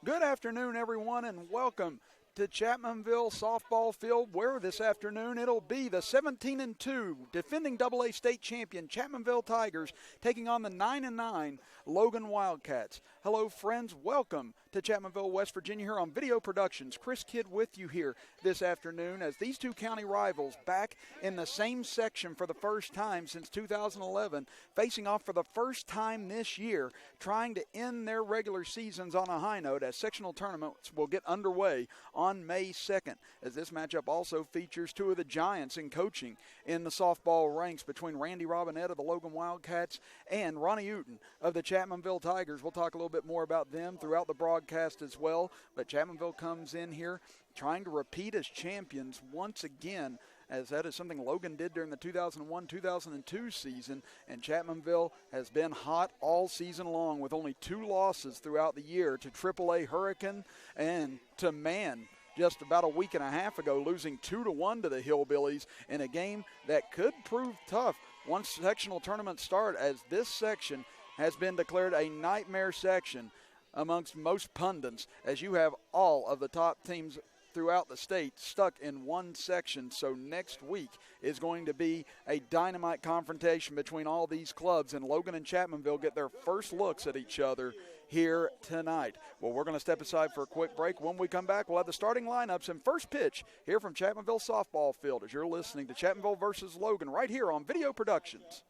Good afternoon, everyone, and welcome to Chapmanville Softball Field, where this afternoon it'll be the 17-2 defending AA state champion Chapmanville Tigers taking on the 9-9 Logan Wildcats. Hello, friends. Welcome to Chapmanville, West Virginia, here on Video Productions. Chris Kidd with you here this afternoon as these two county rivals back in the same section for the first time since 2011, facing off for the first time this year, trying to end their regular seasons on a high note as sectional tournaments will get underway on May 2nd, as this matchup also features two of the giants in coaching in the softball ranks between Randy Robinette of the Logan Wildcats and Ronnie Uten of the Chapmanville Tigers. We'll talk a little bit more about them throughout the broadcast as well, but Chapmanville comes in here trying to repeat as champions once again, as that is something Logan did during the 2001-2002 season, and Chapmanville has been hot all season long with only 2 losses throughout the year to AAA Hurricane and to Man just about a week and a half ago, losing 2-1 to the Hillbillies in a game that could prove tough once sectional tournaments start, as this section has been declared a nightmare section amongst most pundits, as you have all of the top teams throughout the state stuck in one section. So next week is going to be a dynamite confrontation between all these clubs, and Logan and Chapmanville get their first looks at each other here tonight. Well, we're going to step aside for a quick break. When we come back, we'll have the starting lineups and first pitch here from Chapmanville Softball Field as you're listening to Chapmanville versus Logan right here on Video Productions.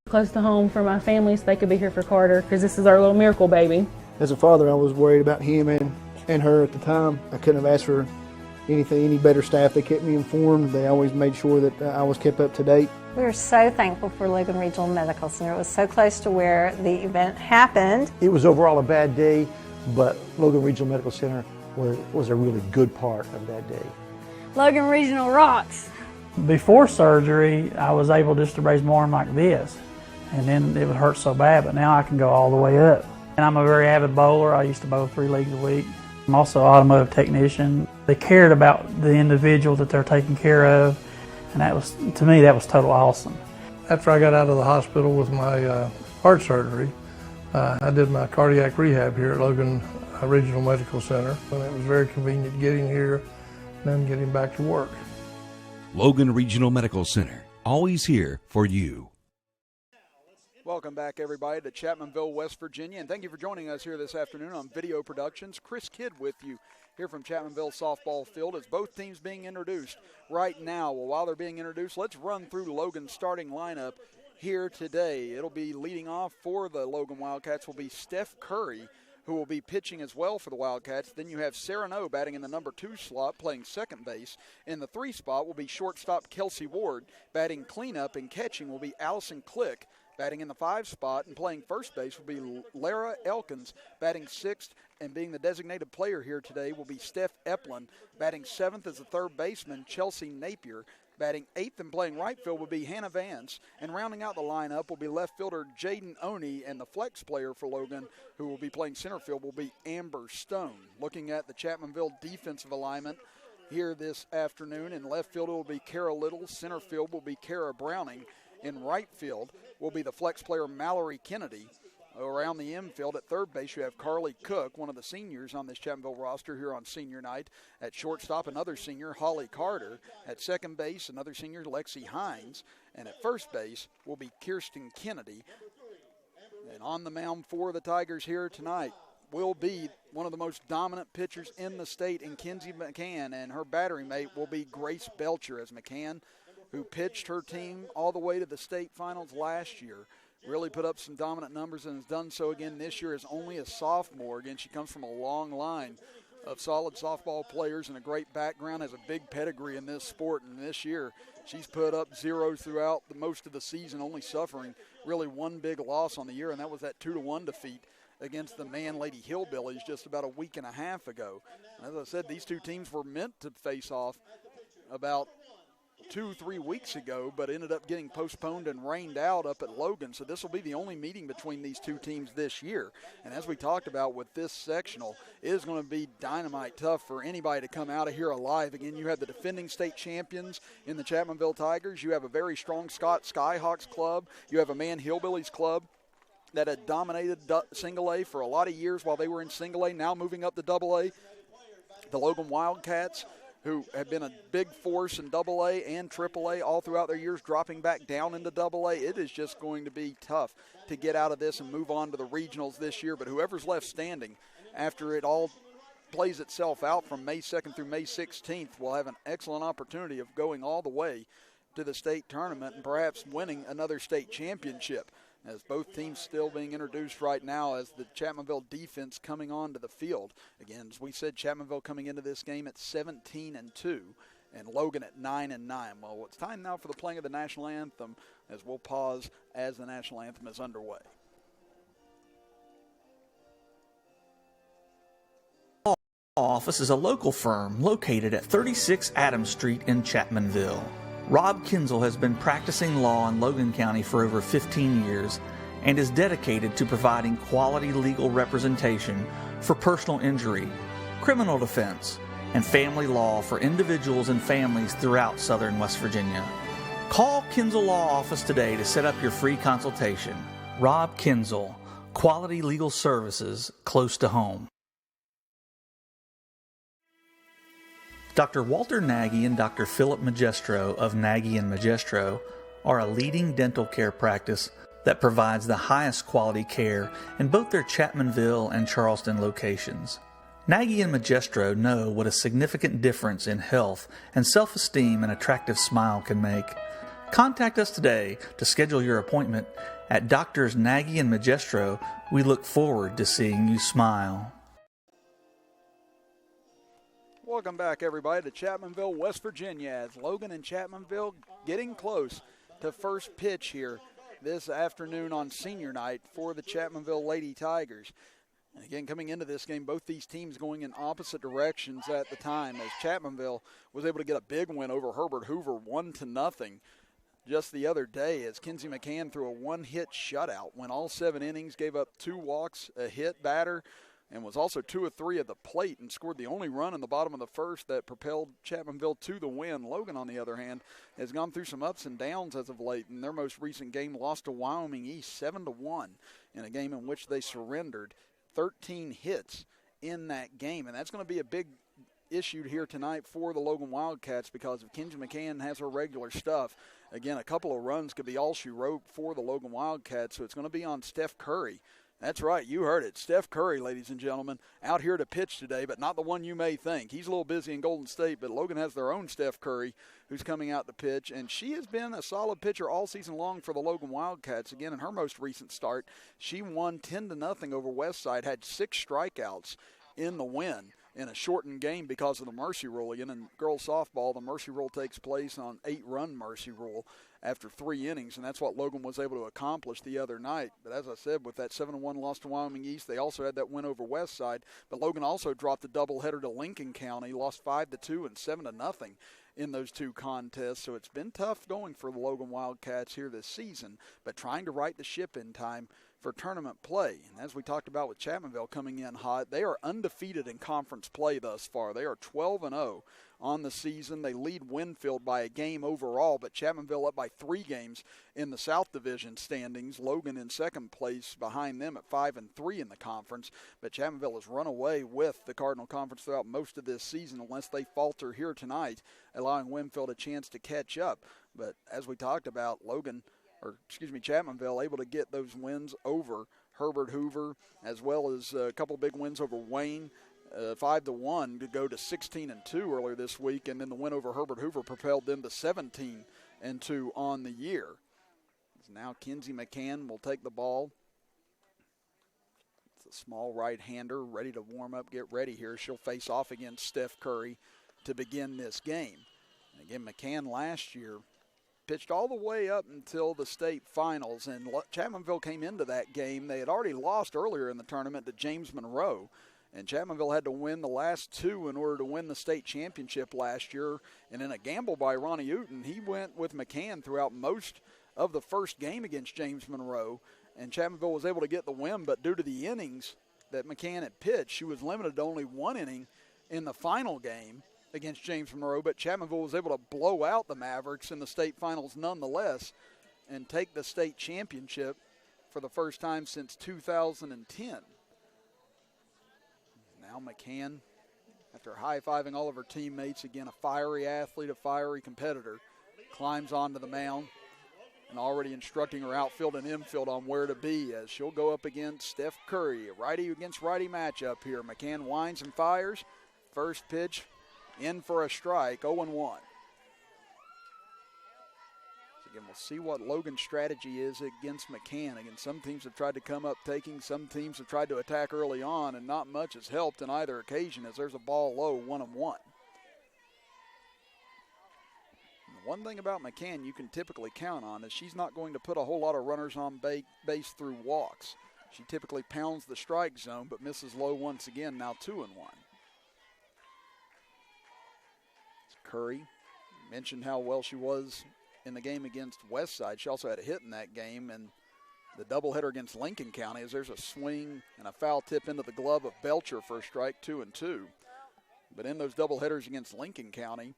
Close to home for my family so they could be here for Carter, because this is our little miracle baby. As a father, I was worried about him and her at the time. I couldn't have asked for any better staff. They kept me informed. They always made sure that I was kept up to date. We are so thankful for Logan Regional Medical Center. It was so close to where the event happened. It was overall a bad day, but Logan Regional Medical Center was a really good part of that day. Logan Regional rocks. Before surgery, I was able just to raise more like this, and then it would hurt so bad, but now I can go all the way up. And I'm a very avid bowler. I used to bowl 3 leagues a week. I'm also an automotive technician. They cared about the individual that they're taking care of, and that was, to me, that was totally awesome. After I got out of the hospital with my heart surgery, I did my cardiac rehab here at Logan Regional Medical Center, and it was very convenient getting here and then getting back to work. Logan Regional Medical Center, always here for you. Welcome back, everybody, to Chapmanville, West Virginia, and thank you for joining us here this afternoon on Video Productions. Chris Kidd with you here from Chapmanville Softball Field as both teams being introduced right now. Well, while they're being introduced, let's run through Logan's starting lineup here today. It'll be leading off for the Logan Wildcats will be Steph Curry, who will be pitching as well for the Wildcats. Then you have Sarah No batting in the number 2 slot, playing second base. In the 3 spot will be shortstop Kelsey Ward. Batting cleanup and catching will be Allison Click. Batting in the 5 spot and playing first base will be Lara Elkins. Batting 6th and being the designated player here today will be Steph Eplin. Batting 7th as the third baseman, Chelsea Napier. Batting 8th and playing right field will be Hannah Vance. And rounding out the lineup will be left fielder Jaden Oney, and the flex player for Logan, who will be playing center field, will be Amber Stone. Looking at the Chapmanville defensive alignment here this afternoon, in left field it will be Kara Little. Center field will be Kara Browning. In right field will be the flex player Mallory Kennedy. Around the infield at third base, you have Carly Cook, one of the seniors on this Chapmanville roster here on senior night. At shortstop, another senior, Holly Carter. At second base, another senior, Lexi Hines. And at first base will be Kirsten Kennedy. And on the mound for the Tigers here tonight will be one of the most dominant pitchers in the state in Kenzie McCann, and her battery mate will be Grace Belcher, as McCann, who pitched her team all the way to the state finals last year, really put up some dominant numbers and has done so again this year as only a sophomore. Again, she comes from a long line of solid softball players and a great background, has a big pedigree in this sport, and this year she's put up zeros throughout most of the season, only suffering really one big loss on the year, and that was that 2-1 defeat against the Man Lady Hillbillies just about a week and a half ago. And as I said, these two teams were meant to face off about 2-3 weeks ago, but ended up getting postponed and rained out up at Logan. So this will be the only meeting between these two teams this year. And as we talked about with this sectional, it is going to be dynamite tough for anybody to come out of here alive. Again, you have the defending state champions in the Chapmanville Tigers. You have a very strong Scott Skyhawks club. You have a Man Hillbillies club that had dominated single A for a lot of years while they were in single A, now moving up to double A. The Logan Wildcats, who have been a big force in double A and triple A all throughout their years, dropping back down into double A. It is just going to be tough to get out of this and move on to the regionals this year. But whoever's left standing after it all plays itself out from May 2nd through May 16th will have an excellent opportunity of going all the way to the state tournament and perhaps winning another state championship, as both teams still being introduced right now as the Chapmanville defense coming onto the field. Again, as we said, Chapmanville coming into this game at 17-2 and Logan at 9-9. Well, it's time now for the playing of the national anthem, as we'll pause as the national anthem is underway. Office is a local firm located at 36 Adams Street in Chapmanville. Rob Kinzel has been practicing law in Logan County for over 15 years and is dedicated to providing quality legal representation for personal injury, criminal defense, and family law for individuals and families throughout southern West Virginia. Call Kinzel Law Office today to set up your free consultation. Rob Kinzel, quality legal services close to home. Dr. Walter Nagy and Dr. Philip Magestro of Nagy and Magestro are a leading dental care practice that provides the highest quality care in both their Chapmanville and Charleston locations. Nagy and Magestro know what a significant difference in health and self-esteem an attractive smile can make. Contact us today to schedule your appointment at Doctors Nagy and Magestro. We look forward to seeing you smile. Welcome back, everybody, to Chapmanville, West Virginia, as Logan and Chapmanville getting close to first pitch here this afternoon on senior night for the Chapmanville Lady Tigers. And again, coming into this game, both these teams going in opposite directions at the time, as Chapmanville was able to get a big win over Herbert Hoover 1-0 just the other day, as Kinsey McCann threw a one-hit shutout, went all 7 innings, gave up 2 walks, a hit batter, and was also 2 of 3 at the plate and scored the only run in the bottom of the first that propelled Chapmanville to the win. Logan, on the other hand, has gone through some ups and downs as of late. In their most recent game, lost to Wyoming East 7-1 in a game in which they surrendered 13 hits in that game. And that's going to be a big issue here tonight for the Logan Wildcats, because if Kinsey McCann has her regular stuff, again, a couple of runs could be all she wrote for the Logan Wildcats. So it's going to be on Steph Curry. That's right, you heard it. Steph Curry, ladies and gentlemen, out here to pitch today, but not the one you may think. He's a little busy in Golden State, but Logan has their own Steph Curry who's coming out to pitch, and she has been a solid pitcher all season long for the Logan Wildcats. Again, in her most recent start, she won 10-0 over Westside, had 6 strikeouts in the win in a shortened game because of the mercy rule. Again, in girls softball, the mercy rule takes place on 8-run mercy rule after 3 innings, and that's what Logan was able to accomplish the other night. But as I said, with that 7-1 loss to Wyoming East, they also had that win over Westside. But Logan also dropped a doubleheader to Lincoln County, lost 5-2 and 7-0 in those 2 contests. So it's been tough going for the Logan Wildcats here this season, but trying to right the ship in time for tournament play. And as we talked about with Chapmanville coming in hot, they are undefeated in conference play thus far. They are 12-0 on the season. They lead Winfield by a game overall, but Chapmanville up by 3 games in the South Division standings. Logan in second place behind them at 5-3 in the conference. But Chapmanville has run away with the Cardinal Conference throughout most of this season unless they falter here tonight, allowing Winfield a chance to catch up. But as we talked about, Chapmanville able to get those wins over Herbert Hoover, as well as a couple big wins over Wayne, 5-1 to go to 16-2 earlier this week, and then the win over Herbert Hoover propelled them to 17-2 on the year. Now Kinsey McCann will take the ball. It's a small right-hander ready to warm up, get ready here. She'll face off against Steph Curry to begin this game. And again, McCann last year pitched all the way up until the state finals, and Chapmanville came into that game. They had already lost earlier in the tournament to James Monroe, and Chapmanville had to win the last 2 in order to win the state championship last year. And in a gamble by Ronnie Uten, he went with McCann throughout most of the first game against James Monroe, and Chapmanville was able to get the win, but due to the innings that McCann had pitched, she was limited to only 1 inning in the final game against James Monroe, but Chapmanville was able to blow out the Mavericks in the state finals nonetheless and take the state championship for for the first time since 2010. Now McCann, after high-fiving all of her teammates, again a fiery athlete, a fiery competitor, climbs onto the mound and already instructing her outfield and infield on where to be as she'll go up against Steph Curry, a righty against righty matchup here. McCann winds and fires. First pitch in for a strike, 0-1. So again, we'll see what Logan's strategy is against McCann. Again, some teams have tried to come up taking, some teams have tried to attack early on, and not much has helped in either occasion as there's a ball low, 1-1. One thing about McCann you can typically count on is she's not going to put a whole lot of runners on base through walks. She typically pounds the strike zone but misses low once again, now 2-1. Curry mentioned how well she was in the game against Westside. She also had a hit in that game, and the doubleheader against Lincoln County as there's a swing and a foul tip into the glove of Belcher for a strike, 2-2. But in those doubleheaders against Lincoln County,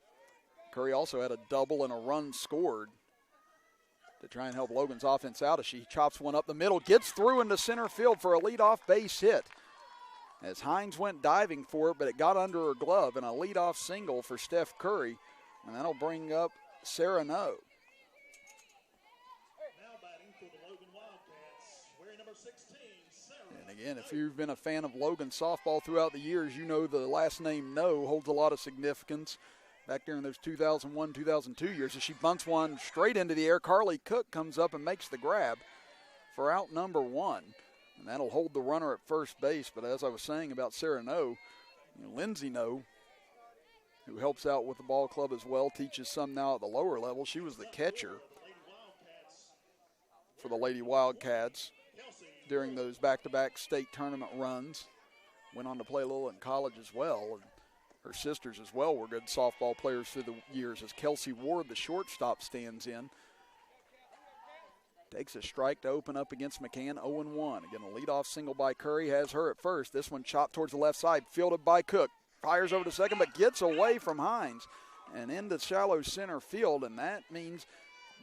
Curry also had a double and a run scored to try and help Logan's offense out as she chops one up the middle, gets through into center field for a leadoff base hit. As Hines went diving for it, but it got under her glove, and a leadoff single for Steph Curry, and that'll bring up Sarah No. And again, if you've been a fan of Logan softball throughout the years, you know the last name No holds a lot of significance. Back during those 2001, 2002 years, as she bunts one straight into the air, Carly Cook comes up and makes the grab for out number 1. And that'll hold the runner at first base. But as I was saying about Sarah No, Lindsay No, who helps out with the ball club as well, teaches some now at the lower level. She was the catcher for the Lady Wildcats during those back-to-back state tournament runs. Went on to play a little in college as well. And her sisters as well were good softball players through the years as Kelsey Ward, the shortstop, stands in. Takes a strike to open up against McCann, 0-1. Again, a leadoff single by Curry has her at first. This one chopped towards the left side, fielded by Cook. Fires over to second, but gets away from Hines and into shallow center field, and that means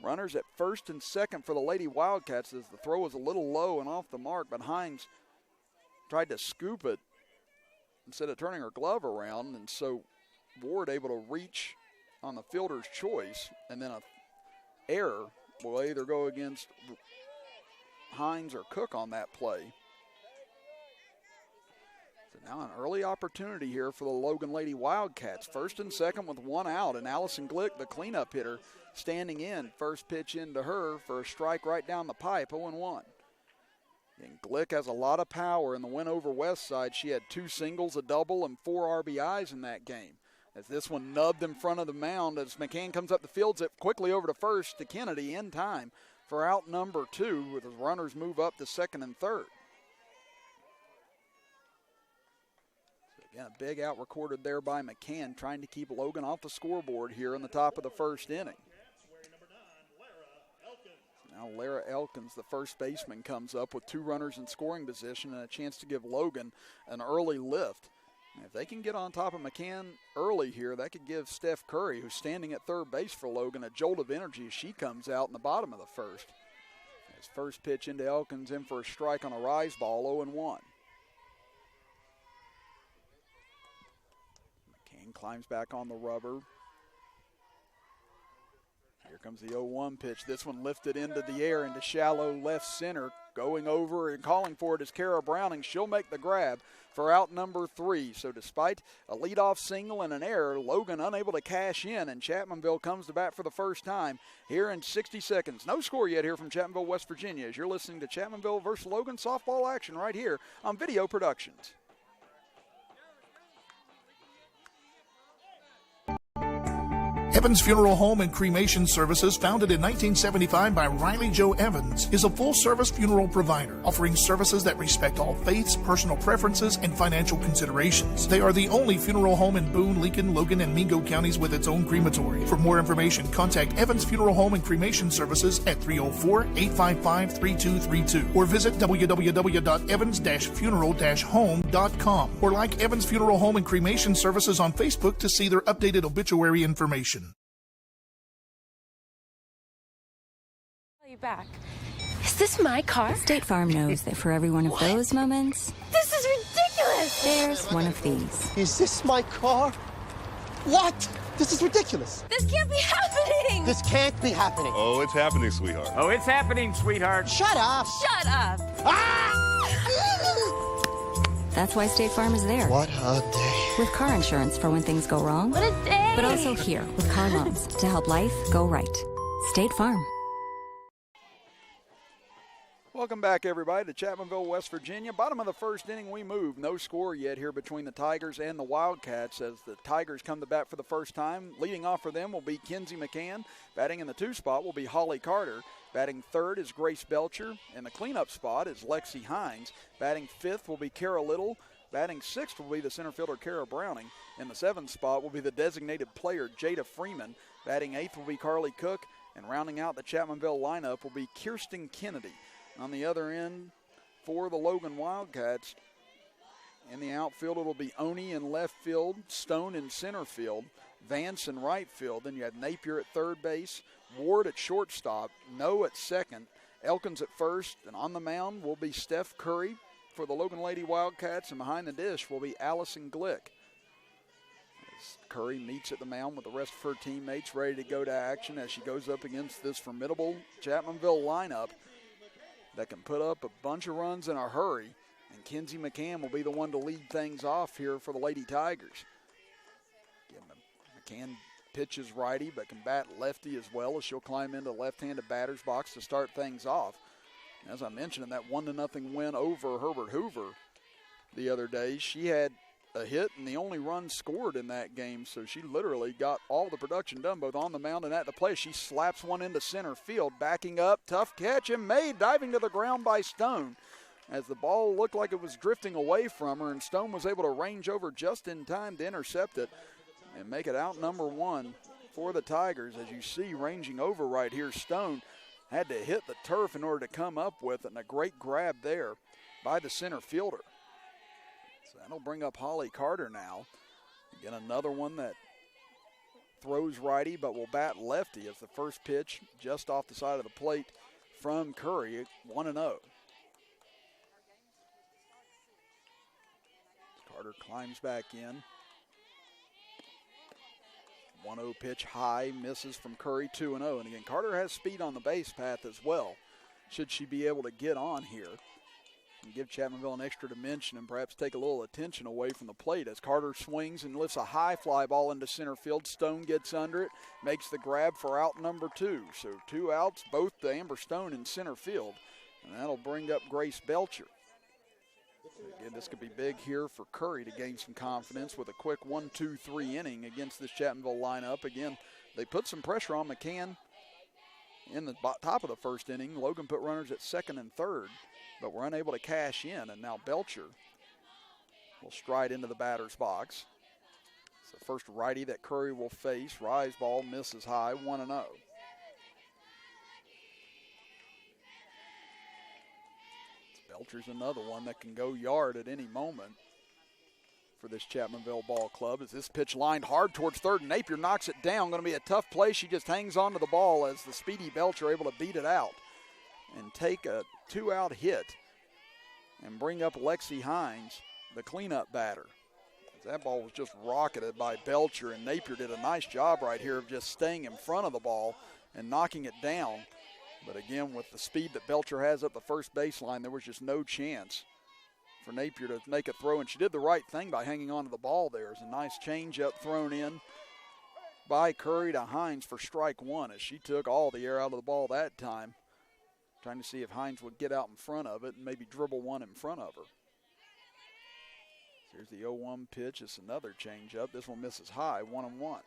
runners at first and second for the Lady Wildcats as the throw was a little low and off the mark, but Hines tried to scoop it instead of turning her glove around, and so Ward able to reach on the fielder's choice, and then an error will either go against Hines or Cook on that play. So now an early opportunity here for the Logan Lady Wildcats. First and second with one out, and Allison Glick, the cleanup hitter, standing in. First pitch into her for a strike right down the pipe, 0-1. And Glick has a lot of power in the win over Westside. She had 2 singles, a double, and 4 RBIs in that game. As this one nubbed in front of the mound as McCann comes up the field, zip quickly over to first to Kennedy in time for out number 2 with his runners move up to second and third. So again, a big out recorded there by McCann, trying to keep Logan off the scoreboard here in the top of the first inning. Now Lara Elkins, the first baseman, comes up with 2 runners in scoring position and a chance to give Logan an early lift. And if they can get on top of McCann early here, that could give Steph Curry, who's standing at third base for Logan, a jolt of energy as she comes out in the bottom of the first. His first pitch into Elkins, in for a strike on a rise ball, 0-1. McCann climbs back on the rubber. Here comes the 0-1 pitch. This one lifted into the air into shallow left center. Going over and calling for it is Kara Browning. She'll make the grab for out number 3. So despite a leadoff single and an error, Logan unable to cash in, and Chapmanville comes to bat for the first time here in 60 seconds. No score yet here from Chapmanville, West Virginia, as you're listening to Chapmanville versus Logan softball action right here on Video Productions. Evans Funeral Home and Cremation Services, founded in 1975 by Riley Joe Evans, is a full-service funeral provider, offering services that respect all faiths, personal preferences, and financial considerations. They are the only funeral home in Boone, Lincoln, Logan, and Mingo counties with its own crematory. For more information, contact Evans Funeral Home and Cremation Services at 304-855-3232 or visit www.evans-funeral-home.com or like Evans Funeral Home and Cremation Services on Facebook to see their updated obituary information. You back. this my car? State Farm knows that for every one of those moments, This is ridiculous! there's one of these. Is this my car? What? This is ridiculous. This can't be happening! This can't be happening. Oh, it's happening, sweetheart. Oh, it's happening, sweetheart. Shut up. Shut up! That's why State Farm is there. What a day. With car insurance for when things go wrong. What a day! But also here with car loans to help life go right. State Farm. Welcome back, everybody, to Chapmanville, West Virginia. Bottom of the first inning, we move. No score yet here between the Tigers and the Wildcats as the Tigers come to bat for the first time. Leading off for them will be Kinsey McCann. Batting in the 2 spot will be Holly Carter. Batting third is Grace Belcher. In the cleanup spot is Lexi Hines. Batting fifth will be Kara Little. Batting sixth will be the center fielder, Kara Browning. In the 7th spot will be the designated player, Jada Freeman. Batting eighth will be Carly Cook. And rounding out the Chapmanville lineup will be Kirsten Kennedy. On the other end, for the Logan Wildcats, in the outfield, it'll be Oni in left field, Stone in center field, Vance in right field. Then you have Napier at third base, Ward at shortstop, No at second, Elkins at first, and on the mound will be Steph Curry for the Logan Lady Wildcats, and behind the dish will be Allison Glick. As Curry meets at the mound with the rest of her teammates ready to go to action as she goes up against this formidable Chapmanville lineup that can put up a bunch of runs in a hurry, and Kinsey McCann will be the one to lead things off here for the Lady Tigers. Again, McCann pitches righty but can bat lefty as well as she'll climb into the left-handed batter's box to start things off. As I mentioned, in that 1-0 win over Herbert Hoover the other day, she had a hit and the only run scored in that game, so she literally got all the production done both on the mound and at the plate. She slaps one into center field, backing up, tough catch and made, diving to the ground by Stone as the ball looked like it was drifting away from her, and Stone was able to range over just in time to intercept it and make it out number one for the Tigers. As you see, ranging over right here, Stone had to hit the turf in order to come up with it, and a great grab there by the center fielder. So that'll bring up Holly Carter now. Again, another one that throws righty but will bat lefty as the first pitch just off the side of the plate from Curry, 1-0. Carter climbs back in. 1-0 pitch high, misses from Curry, 2-0. And again, Carter has speed on the base path as well, should she be able to get on here and give Chapmanville an extra dimension and perhaps take a little attention away from the plate as Carter swings and lifts a high fly ball into center field. Stone gets under it, makes the grab for out number 2. So 2 outs, both to Amber Stone in center field, and that'll bring up Grace Belcher. Again, this could be big here for Curry to gain some confidence with a quick 1-2-3 inning against this Chapmanville lineup. Again, they put some pressure on McCann in the top of the first inning. Logan put runners at second and third, but were unable to cash in, and now Belcher will stride into the batter's box. It's the first righty that Curry will face. Rise ball misses high, 1-0. Belcher's another one that can go yard at any moment for this Chapmanville ball club. As this pitch lined hard towards third, and Napier knocks it down. Going to be a tough play. She just hangs on to the ball as the speedy Belcher able to beat it out and take a 2-out hit and bring up Lexi Hines, the cleanup batter. That ball was just rocketed by Belcher, and Napier did a nice job right here of just staying in front of the ball and knocking it down. But again, with the speed that Belcher has up the first baseline, there was just no chance for Napier to make a throw, and she did the right thing by hanging on to the ball there. It's a nice changeup thrown in by Curry to Hines for strike one as she took all the air out of the ball that time, trying to see if Hines would get out in front of it and maybe dribble one in front of her. Here's the 0-1 pitch. It's another changeup. This one misses high, 1-1.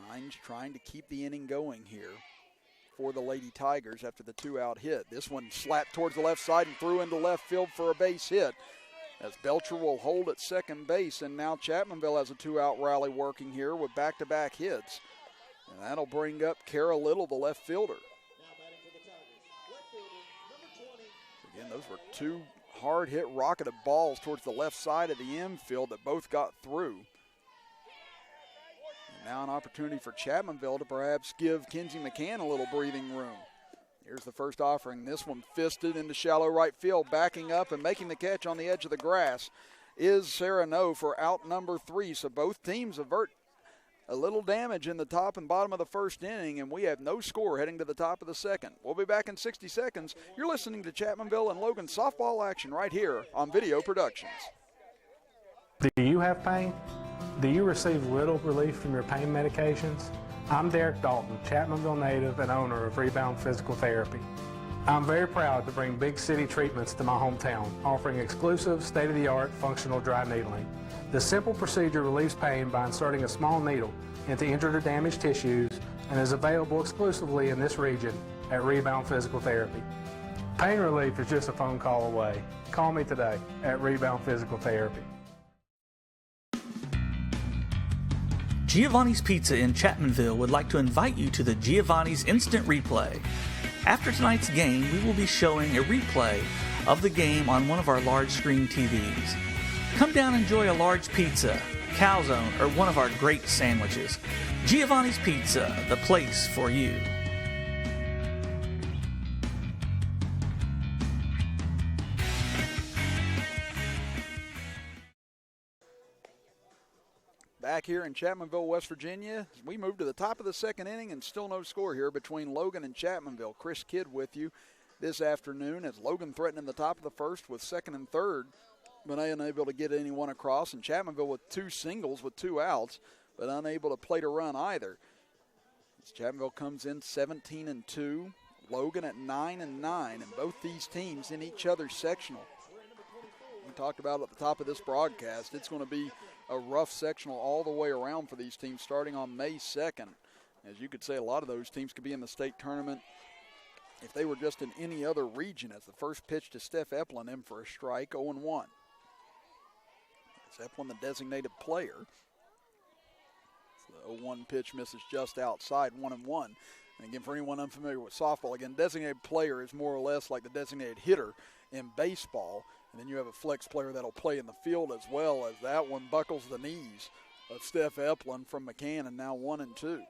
Hines trying to keep the inning going here for the Lady Tigers after the 2-out hit. This one slapped towards the left side and threw into left field for a base hit as Belcher will hold at second base, and now Chapmanville has a 2-out rally working here with back-to-back hits. And that'll bring up Kara Little, the left fielder. Again, those were 2 hard-hit rocketed balls towards the left side of the infield that both got through. Now an opportunity for Chapmanville to perhaps give Kinsey McCann a little breathing room. Here's the first offering. This one fisted into shallow right field, backing up and making the catch on the edge of the grass is Sarah No for out number 3. So both teams avert a little damage in the top and bottom of the first inning, and we have no score heading to the top of the second. We'll be back in 60 seconds. You're listening to Chapmanville and Logan softball action right here on Video Productions. Do you have pain? Do you receive little relief from your pain medications? I'm Derek Dalton, Chapmanville native and owner of Rebound Physical Therapy. I'm very proud to bring big city treatments to my hometown, offering exclusive state-of-the-art functional dry needling. The simple procedure relieves pain by inserting a small needle into injured or damaged tissues and is available exclusively in this region at Rebound Physical Therapy. Pain relief is just a phone call away. Call me today at Rebound Physical Therapy. Giovanni's Pizza in Chapmanville would like to invite you to the Giovanni's Instant Replay. After tonight's game, we will be showing a replay of the game on one of our large screen TVs. Come down and enjoy a large pizza, calzone, or one of our great sandwiches. Giovanni's Pizza, the place for you. Back here in Chapmanville, West Virginia, we move to the top of the second inning and still no score here between Logan and Chapmanville. Chris Kidd with you this afternoon as Logan threatening the top of the first with second and third, but unable to get anyone across, and Chapmanville with 2 singles with 2 outs, but unable to plate a run either. As Chapmanville comes in 17-2, Logan at 9-9, and both these teams in each other's sectional. We talked about at the top of this broadcast, it's going to be a rough sectional all the way around for these teams starting on May 2nd. As you could say, a lot of those teams could be in the state tournament if they were just in any other region. As the first pitch to Steph Eplin in for a strike, 0-1. It's Eplin the designated player. The 0-1 pitch misses just outside, 1-1. And again, for anyone unfamiliar with softball, again, designated player is more or less like the designated hitter in baseball. And then you have a flex player that'll play in the field as well, as that one buckles the knees of Steph Eplin from McCann, and now 1-2. So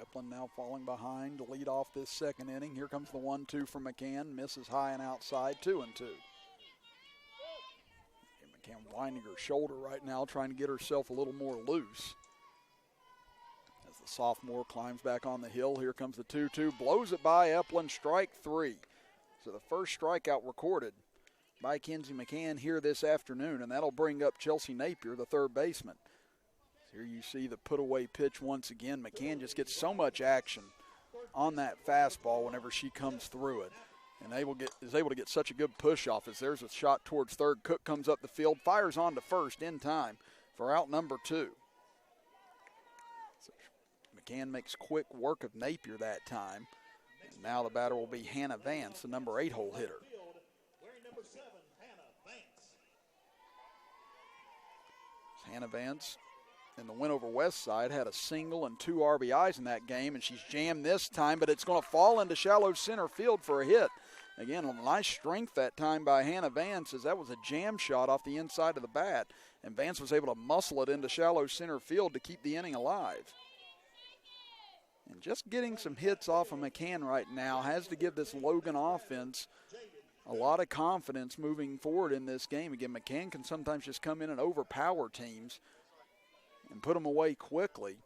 Eplin now falling behind to lead off this second inning. Here comes the 1-2 from McCann, misses high and outside, 2-2. McCann winding her shoulder right now, trying to get herself a little more loose. As the sophomore climbs back on the hill, here comes the 2-2, blows it by Eplin, strike 3. So the first strikeout recorded by Kinsey McCann here this afternoon, and that'll bring up Chelsea Napier, the third baseman. So here you see the put-away pitch once again. McCann just gets so much action on that fastball whenever she comes through it, and is able to get such a good push off as there's a shot towards third. Cook comes up the field, fires on to first in time for out number 2. So McCann makes quick work of Napier that time. Now the batter will be Hannah Vance, the number 8 hole hitter. Hannah Vance in the win over West Side had a single and 2 RBIs in that game, and she's jammed this time, but it's going to fall into shallow center field for a hit. Again, a nice strength that time by Hannah Vance, as that was a jam shot off the inside of the bat, and Vance was able to muscle it into shallow center field to keep the inning alive. And just getting some hits off of McCann right now has to give this Logan offense a lot of confidence moving forward in this game. Again, McCann can sometimes just come in and overpower teams and put them away quickly.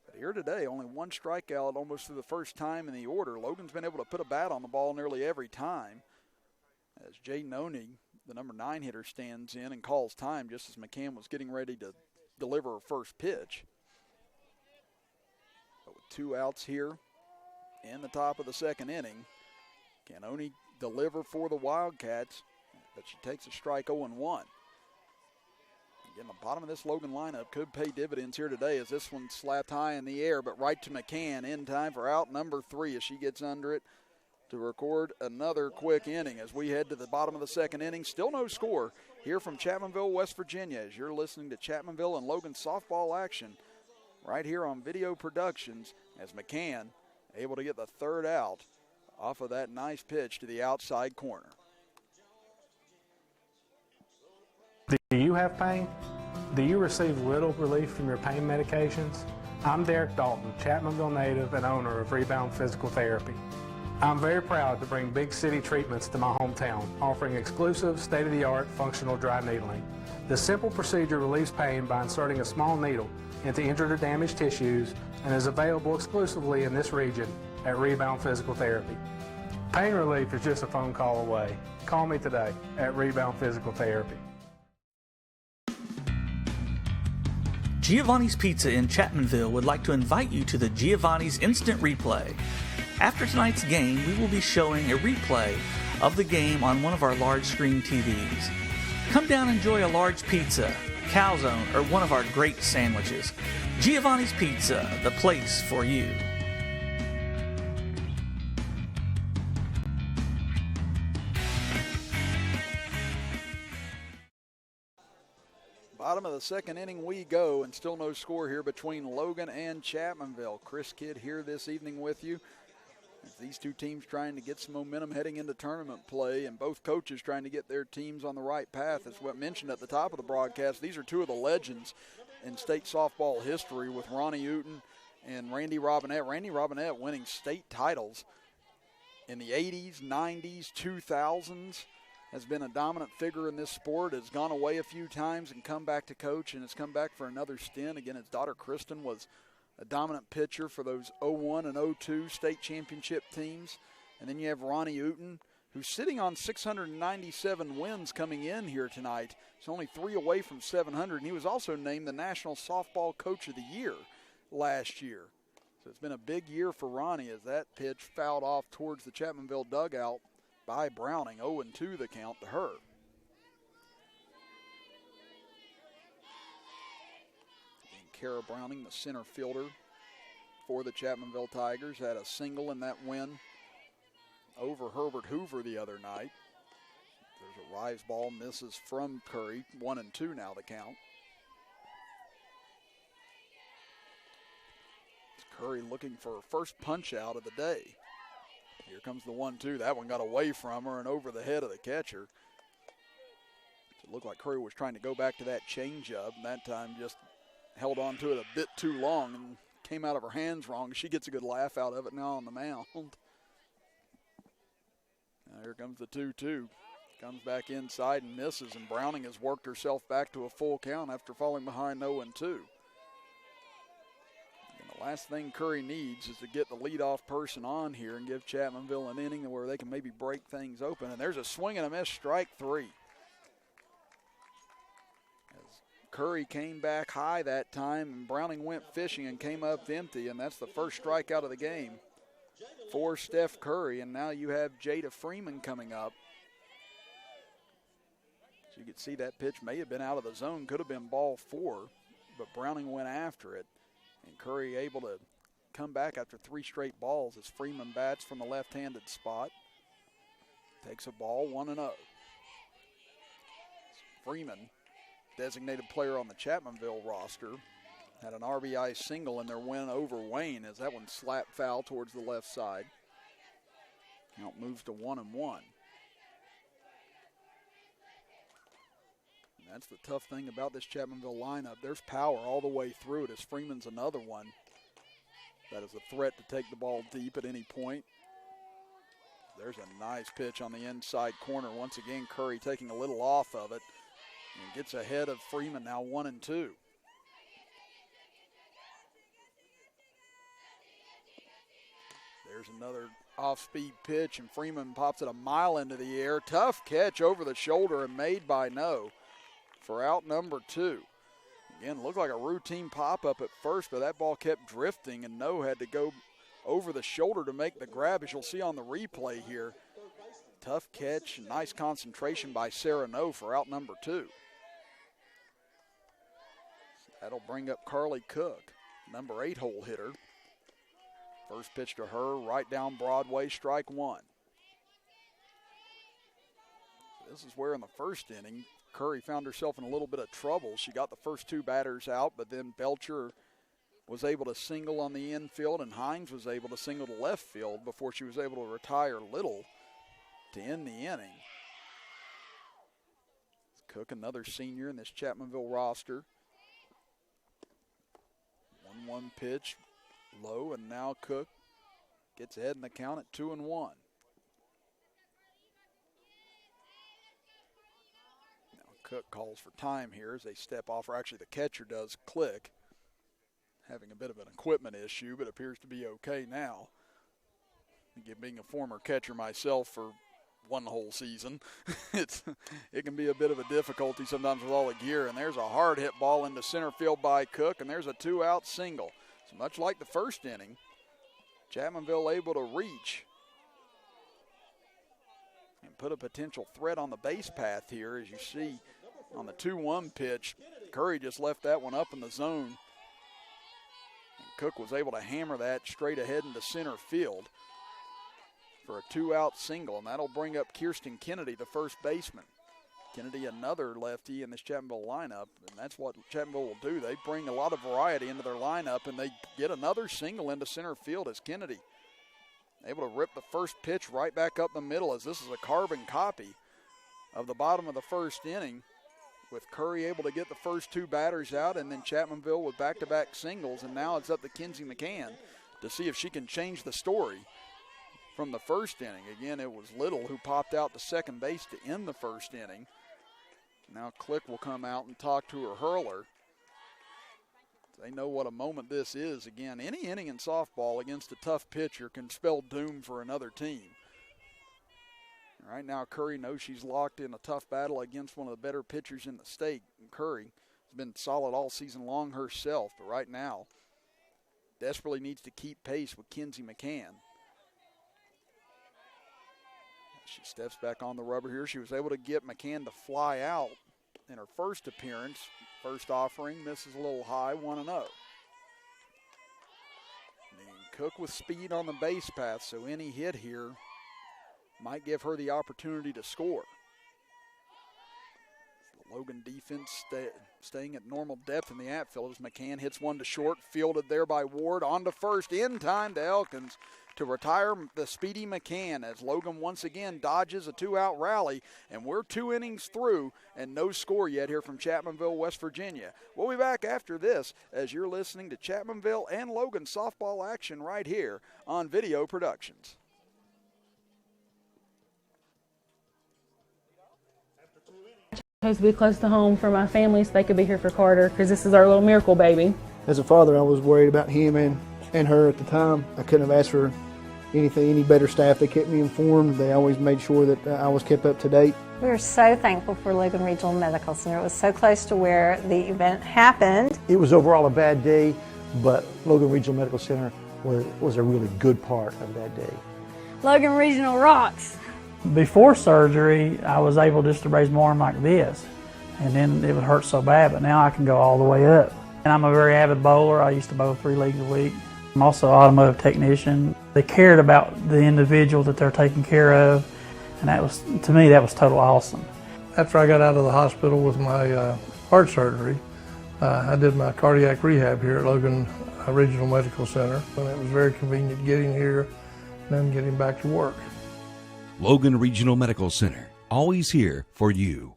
But here today, only 1 strikeout almost through the first time in the order. Logan's been able to put a bat on the ball nearly every time. As Jaden Onig, the number 9 hitter, stands in and calls time just as McCann was getting ready to deliver her first pitch. But with 2 outs here in the top of the second inning, can only deliver for the Wildcats, but she takes a strike 0-1. Again, the bottom of this Logan lineup could pay dividends here today as this one slapped high in the air, but right to McCann in time for out number 3 as she gets under it to record another quick inning as we head to the bottom of the second inning. Still no score here from Chapmanville, West Virginia, as you're listening to Chapmanville and Logan softball action right here on Video Productions, as McCann able to get the 3rd out off of that nice pitch to the outside corner. Do you have pain? Do you receive little relief from your pain medications? I'm Derek Dalton, Chapmanville native and owner of Rebound Physical Therapy. I'm very proud to bring big city treatments to my hometown, offering exclusive, state-of-the-art functional dry needling. The simple procedure relieves pain by inserting a small needle into injured or damaged tissues and is available exclusively in this region at Rebound Physical Therapy. Pain relief is just a phone call away. Call me today at Rebound Physical Therapy. Giovanni's Pizza in Chapmanville would like to invite you to the Giovanni's Instant Replay. After tonight's game, we will be showing a replay of the game on one of our large screen TVs. Come down and enjoy a large pizza, calzone, or one of our great sandwiches. Giovanni's Pizza, the place for you. Bottom of the second inning we go, and still no score here between Logan and Chapmanville. Chris Kidd here this evening with you. As these two teams trying to get some momentum heading into tournament play, and both coaches trying to get their teams on the right path. As what mentioned at the top of the broadcast, these are two of the legends in state softball history with Ronnie Uten and Randy Robinette. Randy Robinette winning state titles in the 80s, 90s, 2000s. Has been a dominant figure in this sport, has gone away a few times and come back to coach, and has come back for another stint. Again, his daughter Kristen was a dominant pitcher for those 01 and 02 state championship teams. And then you have Ronnie Uten, who's sitting on 697 wins coming in here tonight. He's only 3 away from 700, and he was also named the National Softball Coach of the Year last year. So it's been a big year for Ronnie as that pitch fouled off towards the Chapmanville dugout by Browning. 0-2 the count to her. And Kara Browning, the center fielder for the Chapmanville Tigers, had a single in that win over Herbert Hoover the other night. There's a rise ball, misses from Curry. 1-2 now the count. Curry looking for her first punch out of the day. Here comes the 1-2. That one got away from her and over the head of the catcher. It looked like Curry was trying to go back to that changeup, and that time just held on to it a bit too long and came out of her hands wrong. She gets a good laugh out of it now on the mound. Now here comes the 2-2. Comes back inside and misses, and Browning has worked herself back to a full count after falling behind 0-2. The last thing Curry needs is to get the leadoff person on here and give Chapmanville an inning where they can maybe break things open. And there's a swing and a miss, strike 3. As Curry came back high that time, and Browning went fishing and came up empty, and that's the first strikeout of the game for Steph Curry. And now you have Jada Freeman coming up. So you could see that pitch may have been out of the zone, could have been ball 4, but Browning went after it. And Curry able to come back after 3 straight balls as Freeman bats from the left-handed spot. Takes a ball, 1-0. Freeman, designated player on the Chapmanville roster, had an RBI single in their win over Wayne as that one slapped foul towards the left side. Count moves to 1-1. That's the tough thing about this Chapmanville lineup. There's power all the way through it as Freeman's another one that is a threat to take the ball deep at any point. There's a nice pitch on the inside corner. Once again, Curry taking a little off of it and gets ahead of Freeman, now 1-2. There's another off-speed pitch, and Freeman pops it a mile into the air. Tough catch over the shoulder and made by No for out number 2. Again, looked like a routine pop-up at first, but that ball kept drifting, and No had to go over the shoulder to make the grab, as you'll see on the replay here. Tough catch, nice concentration by Sarah No for out number 2. That'll bring up Carly Cook, number 8 hole hitter. First pitch to her, right down Broadway, strike 1. This is where in the first inning, Curry found herself in a little bit of trouble. She got the first 2 batters out, but then Belcher was able to single on the infield, and Hines was able to single to left field before she was able to retire Little to end the inning. Cook, another senior in this Chapmanville roster, 1-1 pitch, low, and now Cook gets ahead in the count at 2-1. Cook calls for time here as they step off, or actually the catcher does, Click. Having a bit of an equipment issue, but appears to be okay now. Again, being a former catcher myself for one whole season, it can be a bit of a difficulty sometimes with all the gear. And there's a hard hit ball into center field by Cook, and there's a 2-out single. So much like the first inning, Chapmanville able to reach and put a potential threat on the base path here. As you see on the 2-1 pitch, Curry just left that one up in the zone. And Cook was able to hammer that straight ahead into center field for a 2-out single, and that'll bring up Kirsten Kennedy, the first baseman. Kennedy, another lefty in this Chapmanville lineup, and that's what Chapmanville will do. They bring a lot of variety into their lineup, and they get another single into center field as Kennedy able to rip the first pitch right back up the middle, as this is a carbon copy of the bottom of the first inning, with Curry able to get the first two batters out, and then Chapmanville with back-to-back singles, and now it's up to Kinsey McCann to see if she can change the story from the first inning. Again, it was Little who popped out to second base to end the first inning. Now Click will come out and talk to her hurler. They know what a moment this is. Again, any inning in softball against a tough pitcher can spell doom for another team. Right now, Curry knows she's locked in a tough battle against one of the better pitchers in the state. And Curry has been solid all season long herself, but right now desperately needs to keep pace with Kinsey McCann. She steps back on the rubber here. She was able to get McCann to fly out in her first appearance. First offering, misses a little high, 1-0. And Cook with speed on the base path, so any hit here might give her the opportunity to score. The Logan defense staying at normal depth in the outfield as McCann hits one to short, fielded there by Ward, on to first, in time to Elkins to retire the speedy McCann, as Logan once again dodges a 2-out rally, and we're 2 innings through and no score yet here from Chapmanville, West Virginia. We'll be back after this as you're listening to Chapmanville and Logan softball action right here on Video Productions. Supposed to be close to home for my family so they could be here for Carter, because this is our little miracle baby. As a father, I was worried about him and her at the time. I couldn't have asked for any better staff. They kept me informed. They always made sure that I was kept up to date. We were so thankful for Logan Regional Medical Center. It was so close to where the event happened. It was overall a bad day, but Logan Regional Medical Center was a really good part of that day. Logan Regional rocks. Before surgery, I was able just to raise more like this, and then it would hurt so bad, but now I can go all the way up. And I'm a very avid bowler. I used to bowl 3 leagues a week. I'm also an automotive technician. They cared about the individual that they're taking care of, and that was, to me, that was totally awesome. After I got out of the hospital with my heart surgery, I did my cardiac rehab here at Logan Regional Medical Center, and it was very convenient getting here and then getting back to work. Logan Regional Medical Center, always here for you.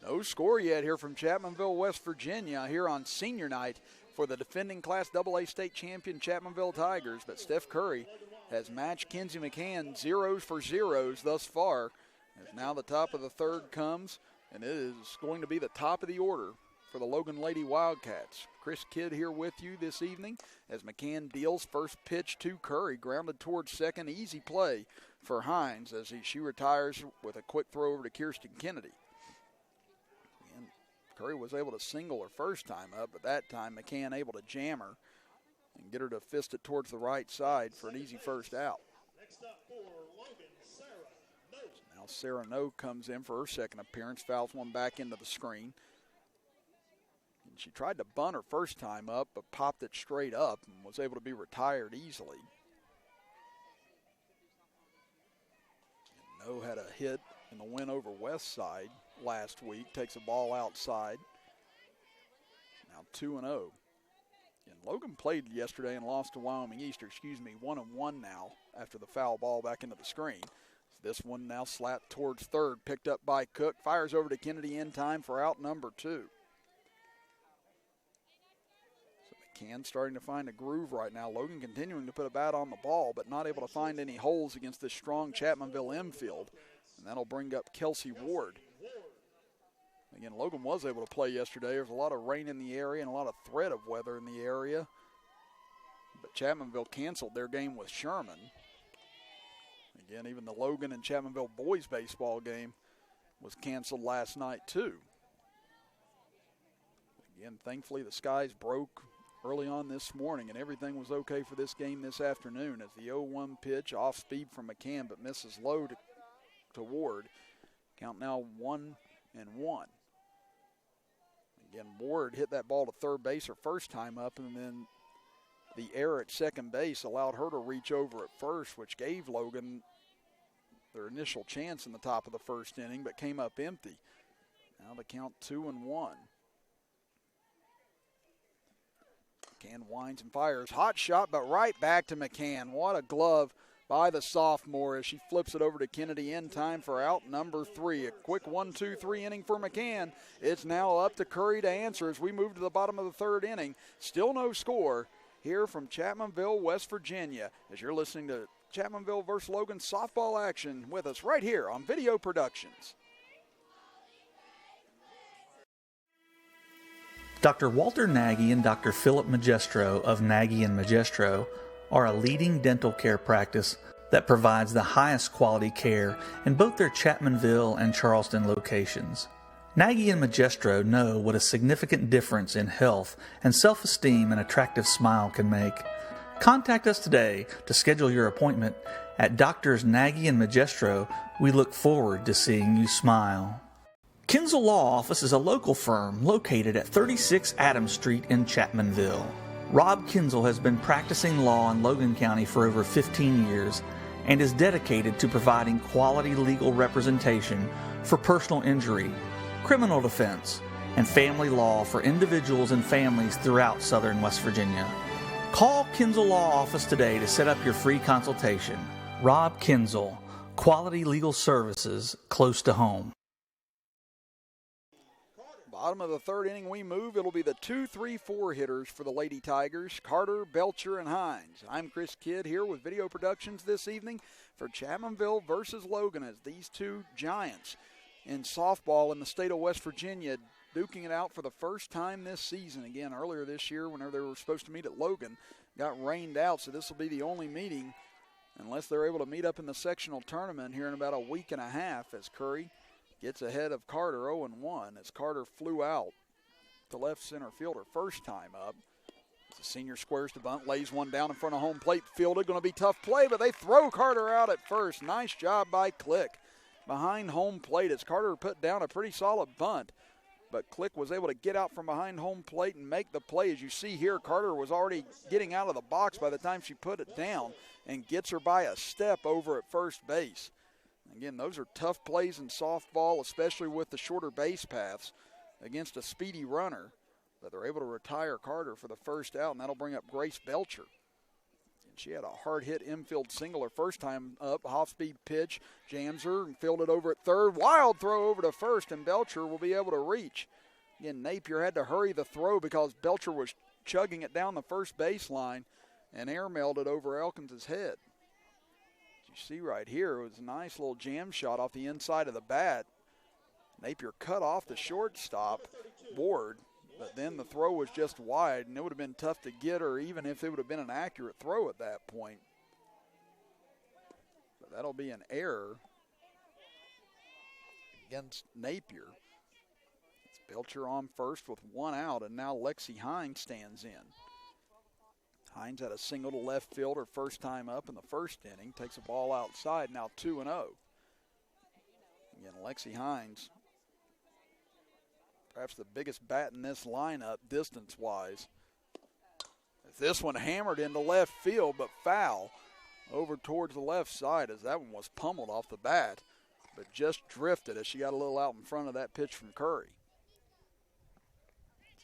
No score yet here from Chapmanville, West Virginia, here on senior night for the defending Class AA state champion Chapmanville Tigers. But Steph Curry has matched Kinsey McCann 0 for 0 thus far. As now the top of the third comes, and it is going to be the top of the order for the Logan Lady Wildcats. Chris Kidd here with you this evening as McCann deals first pitch to Curry, grounded towards second. Easy play for Hines as she retires with a quick throw over to Kirsten Kennedy. And Curry was able to single her first time up, but that time McCann able to jam her and get her to fist it towards the right side for an easy first out. Now Sarah No comes in for her second appearance, fouls one back into the screen. She tried to bunt her first time up, but popped it straight up and was able to be retired easily. And No had a hit in the win over West Side last week. Takes a ball outside. Now 2-0. And Logan played yesterday and lost to Wyoming East, 1-1 now after the foul ball back into the screen. So this one now slapped towards third, picked up by Cook. Fires over to Kennedy in time for out number 2. McCann starting to find a groove right now. Logan continuing to put a bat on the ball, but not able to find any holes against this strong Chapmanville infield. And that'll bring up Kelsey Ward. Again, Logan was able to play yesterday. There was a lot of rain in the area and a lot of threat of weather in the area. But Chapmanville canceled their game with Sherman. Again, even the Logan and Chapmanville boys baseball game was canceled last night too. Again, thankfully the skies broke early on this morning and everything was okay for this game this afternoon as the 0-1 pitch off speed from McCann but misses low to Ward. Count now 1-1. Again, Ward hit that ball to third base her first time up, and then the error at second base allowed her to reach over at first, which gave Logan their initial chance in the top of the first inning, but came up empty. Now the count 2-1. McCann winds and fires. Hot shot, but right back to McCann. What a glove by the sophomore as she flips it over to Kennedy in time for out number 3. A quick 1-2-3 inning for McCann. It's now up to Curry to answer as we move to the bottom of the third inning. Still no score here from Chapmanville, West Virginia, as you're listening to Chapmanville versus Logan softball action with us right here on Video Productions. Dr. Walter Nagy and Dr. Philip Magestro of Nagy and Magestro are a leading dental care practice that provides the highest quality care in both their Chapmanville and Charleston locations. Nagy and Magestro know what a significant difference in health and self-esteem an attractive smile can make. Contact us today to schedule your appointment at Doctors Nagy and Magestro. We look forward to seeing you smile. Kinzel Law Office is a local firm located at 36 Adams Street in Chapmanville. Rob Kinzel has been practicing law in Logan County for over 15 years and is dedicated to providing quality legal representation for personal injury, criminal defense, and family law for individuals and families throughout southern West Virginia. Call Kinzel Law Office today to set up your free consultation. Rob Kinzel, quality legal services close to home. Bottom of the third inning we move. It'll be the 2-3-4 hitters for the Lady Tigers, Carter, Belcher, and Hines. I'm Chris Kidd here with Video Productions this evening for Chapmanville versus Logan as these two giants in softball in the state of West Virginia duking it out for the first time this season. Again, earlier this year whenever they were supposed to meet at Logan, got rained out, so this will be the only meeting unless they're able to meet up in the sectional tournament here in about a week and a half as Curry gets ahead of Carter 0-1 as Carter flew out to left center field her first time up. The senior squares to bunt, lays one down in front of home plate fielded. Going to be tough play, but they throw Carter out at first. Nice job by Click behind home plate as Carter put down a pretty solid bunt. But Click was able to get out from behind home plate and make the play. As you see here, Carter was already getting out of the box by the time she put it down and gets her by a step over at first base. Again, those are tough plays in softball, especially with the shorter base paths against a speedy runner. But they're able to retire Carter for the first out, and that'll bring up Grace Belcher. And she had a hard-hit infield single her first time up. Off-speed pitch, jams her and fielded over at third. Wild throw over to first, and Belcher will be able to reach. Again, Napier had to hurry the throw because Belcher was chugging it down the first baseline and airmailed it over Elkins' head. You see right here, it was a nice little jam shot off the inside of the bat. Napier cut off the shortstop board, but then the throw was just wide, and it would have been tough to get her even if it would have been an accurate throw at that point. But that'll be an error against Napier. It's Belcher on first with one out, and now Lexi Hines stands in. Hines had a single to left field her first time up in the first inning. Takes a ball outside, now 2-0. Again, Lexi Hines, perhaps the biggest bat in this lineup distance-wise. This one hammered into left field, but foul over towards the left side as that one was pummeled off the bat, but just drifted as she got a little out in front of that pitch from Curry.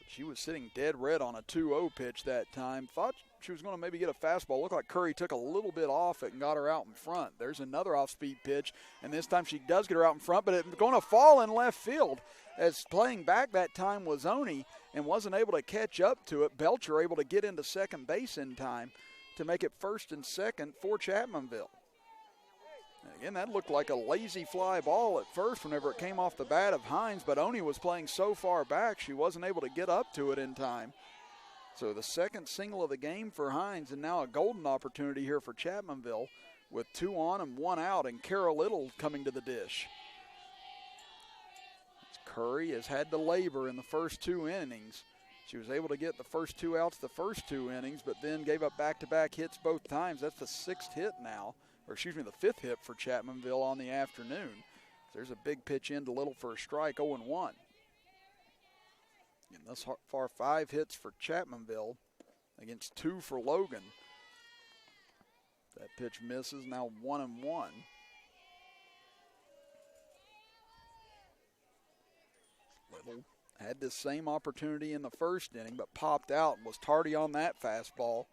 She was sitting dead red on a 2-0 pitch that time. Thought she was going to maybe get a fastball. Looked like Curry took a little bit off it and got her out in front. There's another off-speed pitch, and this time she does get her out in front, but it's going to fall in left field as playing back that time was Oni and wasn't able to catch up to it. Belcher able to get into second base in time to make it first and second for Chapmanville. And again, that looked like a lazy fly ball at first whenever it came off the bat of Hines, but Oni was playing so far back she wasn't able to get up to it in time. So the second single of the game for Hines, and now a golden opportunity here for Chapmanville with 2 on and 1 out, and Kara Little coming to the dish. Curry has had to labor in the first 2 innings. She was able to get the first 2 outs the first 2 innings, but then gave up back-to-back hits both times. That's the 6th hit now, or excuse me, the 5th hit for Chapmanville on the afternoon. There's a big pitch into Little for a strike, 0-1. And thus far, 5 hits for Chapmanville against 2 for Logan. That pitch misses, now 1-1. Little had this same opportunity in the first inning, but popped out and was tardy on that fastball.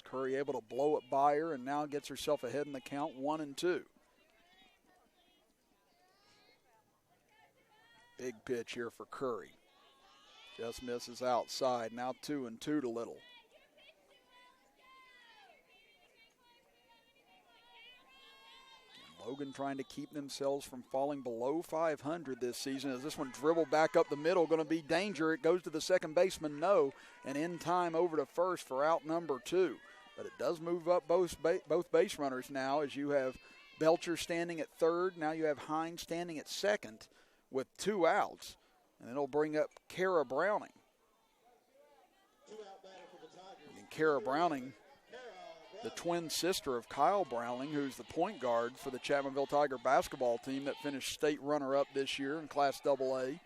Curry able to blow it by her and now gets herself ahead in the count, 1-2. Big pitch here for Curry. Just misses outside. Now 2-2 to Little. And Logan trying to keep themselves from falling below 500 this season as this one dribbled back up the middle. Going to be danger. It goes to the second baseman, no. And in time over to first for out number 2. But it does move up both base runners now as you have Belcher standing at third. Now you have Hines standing at second with 2 outs, and it'll bring up Kara Browning. And Kara Browning, the twin sister of Kyle Browning, who's the point guard for the Chapmanville Tiger basketball team that finished state runner-up this year in Class AA.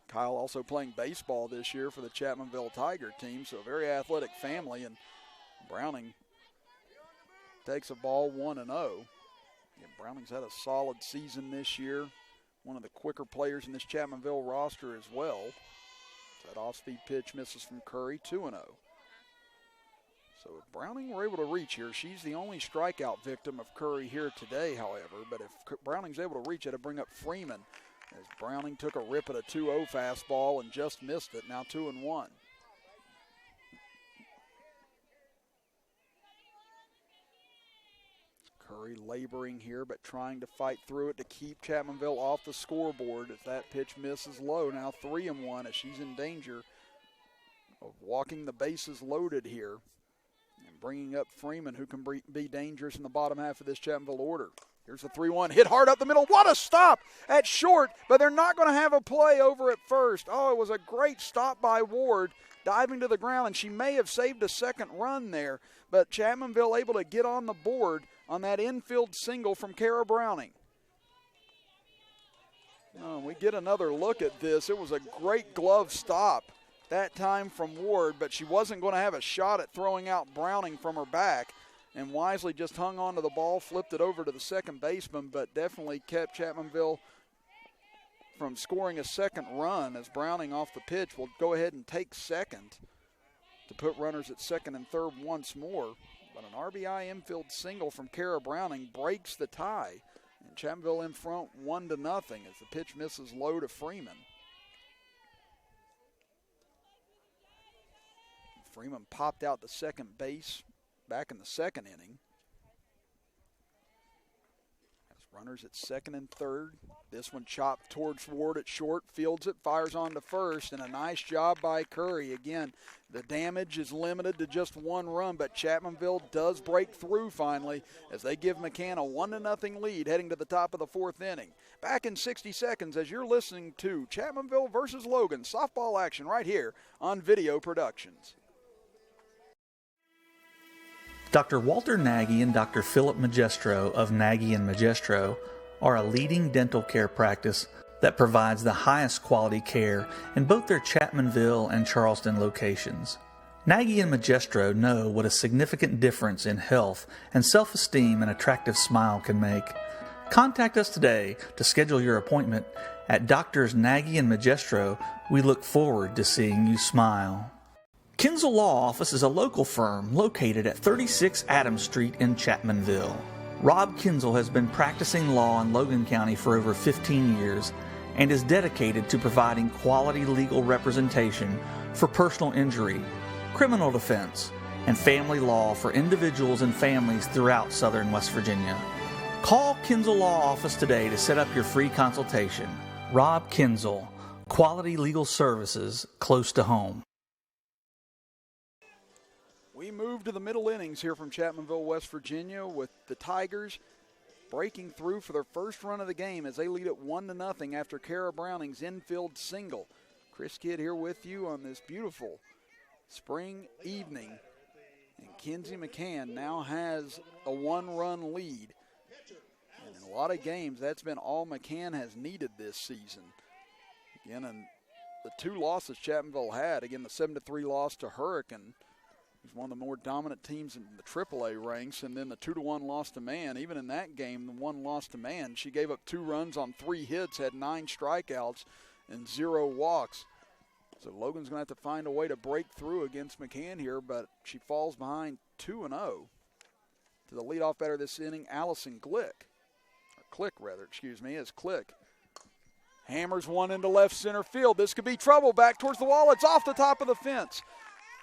Kyle also playing baseball this year for the Chapmanville Tiger team, so a very athletic family, and Browning takes a ball 1-0. Yeah, Browning's had a solid season this year. One of the quicker players in this Chapmanville roster as well. That off-speed pitch misses from Curry, 2-0. So if Browning were able to reach here, she's the only strikeout victim of Curry here today, however. But if Browning's able to reach it, it'll bring up Freeman. As Browning took a rip at a 2-0 fastball and just missed it, now 2-1. Curry laboring here, but trying to fight through it to keep Chapmanville off the scoreboard as that pitch misses low. Now 3-1 as she's in danger of walking the bases loaded here and bringing up Freeman, who can be dangerous in the bottom half of this Chapmanville order. Here's the 3-1, hit hard up the middle. What a stop at short, but they're not going to have a play over at first. Oh, it was a great stop by Ward, diving to the ground, and she may have saved a second run there, but Chapmanville able to get on the board on that infield single from Kara Browning. Oh, we get another look at this. It was a great glove stop that time from Ward, but she wasn't going to have a shot at throwing out Browning from her back, and wisely just hung on to the ball, flipped it over to the second baseman, but definitely kept Chapmanville from scoring a second run as Browning off the pitch will go ahead and take second to put runners at second and third once more. But an RBI infield single from Kara Browning breaks the tie. And Chapmanville in front 1-0 as the pitch misses low to Freeman. Freeman popped out to second base back in the second inning. Has runners at second and third. This one chopped towards Ward at short, fields it, fires on to first, and a nice job by Curry. Again, the damage is limited to just 1 run, but Chapmanville does break through finally as they give McCann a 1-0 lead heading to the top of the 4th inning. Back in 60 seconds as you're listening to Chapmanville versus Logan softball action right here on Video Productions. Dr. Walter Nagy and Dr. Philip Magestro of Nagy & Magestro are a leading dental care practice that provides the highest quality care in both their Chapmanville and Charleston locations. Nagy & Magestro know what a significant difference in health and self-esteem an attractive smile can make. Contact us today to schedule your appointment at Doctors Nagy & Magestro. We look forward to seeing you smile. Kinzel Law Office is a local firm located at 36 Adams Street in Chapmanville. Rob Kinzel has been practicing law in Logan County for over 15 years and is dedicated to providing quality legal representation for personal injury, criminal defense, and family law for individuals and families throughout Southern West Virginia. Call Kinzel Law Office today to set up your free consultation. Rob Kinzel, quality legal services close to home. We move to the middle innings here from Chapmanville, West Virginia, with the Tigers breaking through for their first run of the game as they lead it 1-0 after Kara Browning's infield single. Chris Kidd here with you on this beautiful spring evening. And Kenzie McCann now has a 1-run lead. And in a lot of games, that's been all McCann has needed this season. Again, and the two losses Chapmanville had, again, the 7-3 loss to Hurricane, who's one of the more dominant teams in the AAA ranks, and then the 2-1 loss to Man. Even in that game, the one loss to Man, she gave up 2 runs on 3 hits, had 9 strikeouts, and 0 walks. So Logan's going to have to find a way to break through against McCann here, but she falls behind 2-0 to the leadoff batter this inning, Allison Click, as Click hammers one into left center field. This could be trouble back towards the wall. It's off the top of the fence.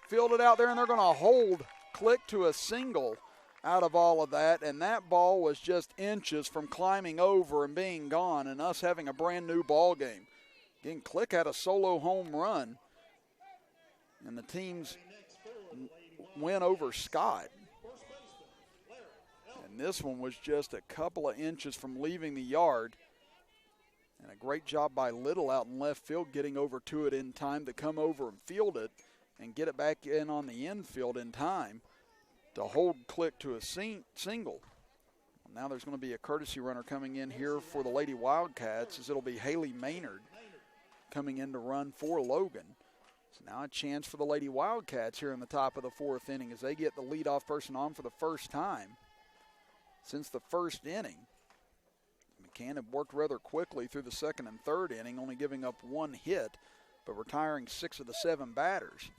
Fielded out there, and they're going to hold Click to a single out of all of that, and that ball was just inches from climbing over and being gone and us having a brand new ball game. Again, Click had a solo home run, and the team's win over Scott. And this one was just a couple of inches from leaving the yard. And a great job by Little out in left field getting over to it in time to come over and field it and get it back in on the infield in time to hold Click to a single. Now there's going to be a courtesy runner coming in here for the Lady Wildcats, as it'll be Haley Maynard coming in to run for Logan. So now a chance for the Lady Wildcats here in the top of the 4th inning as they get the leadoff person on for the first time since the first inning. McCann had worked rather quickly through the 2nd and 3rd inning, only giving up 1 hit, but retiring 6 of the 7 batters.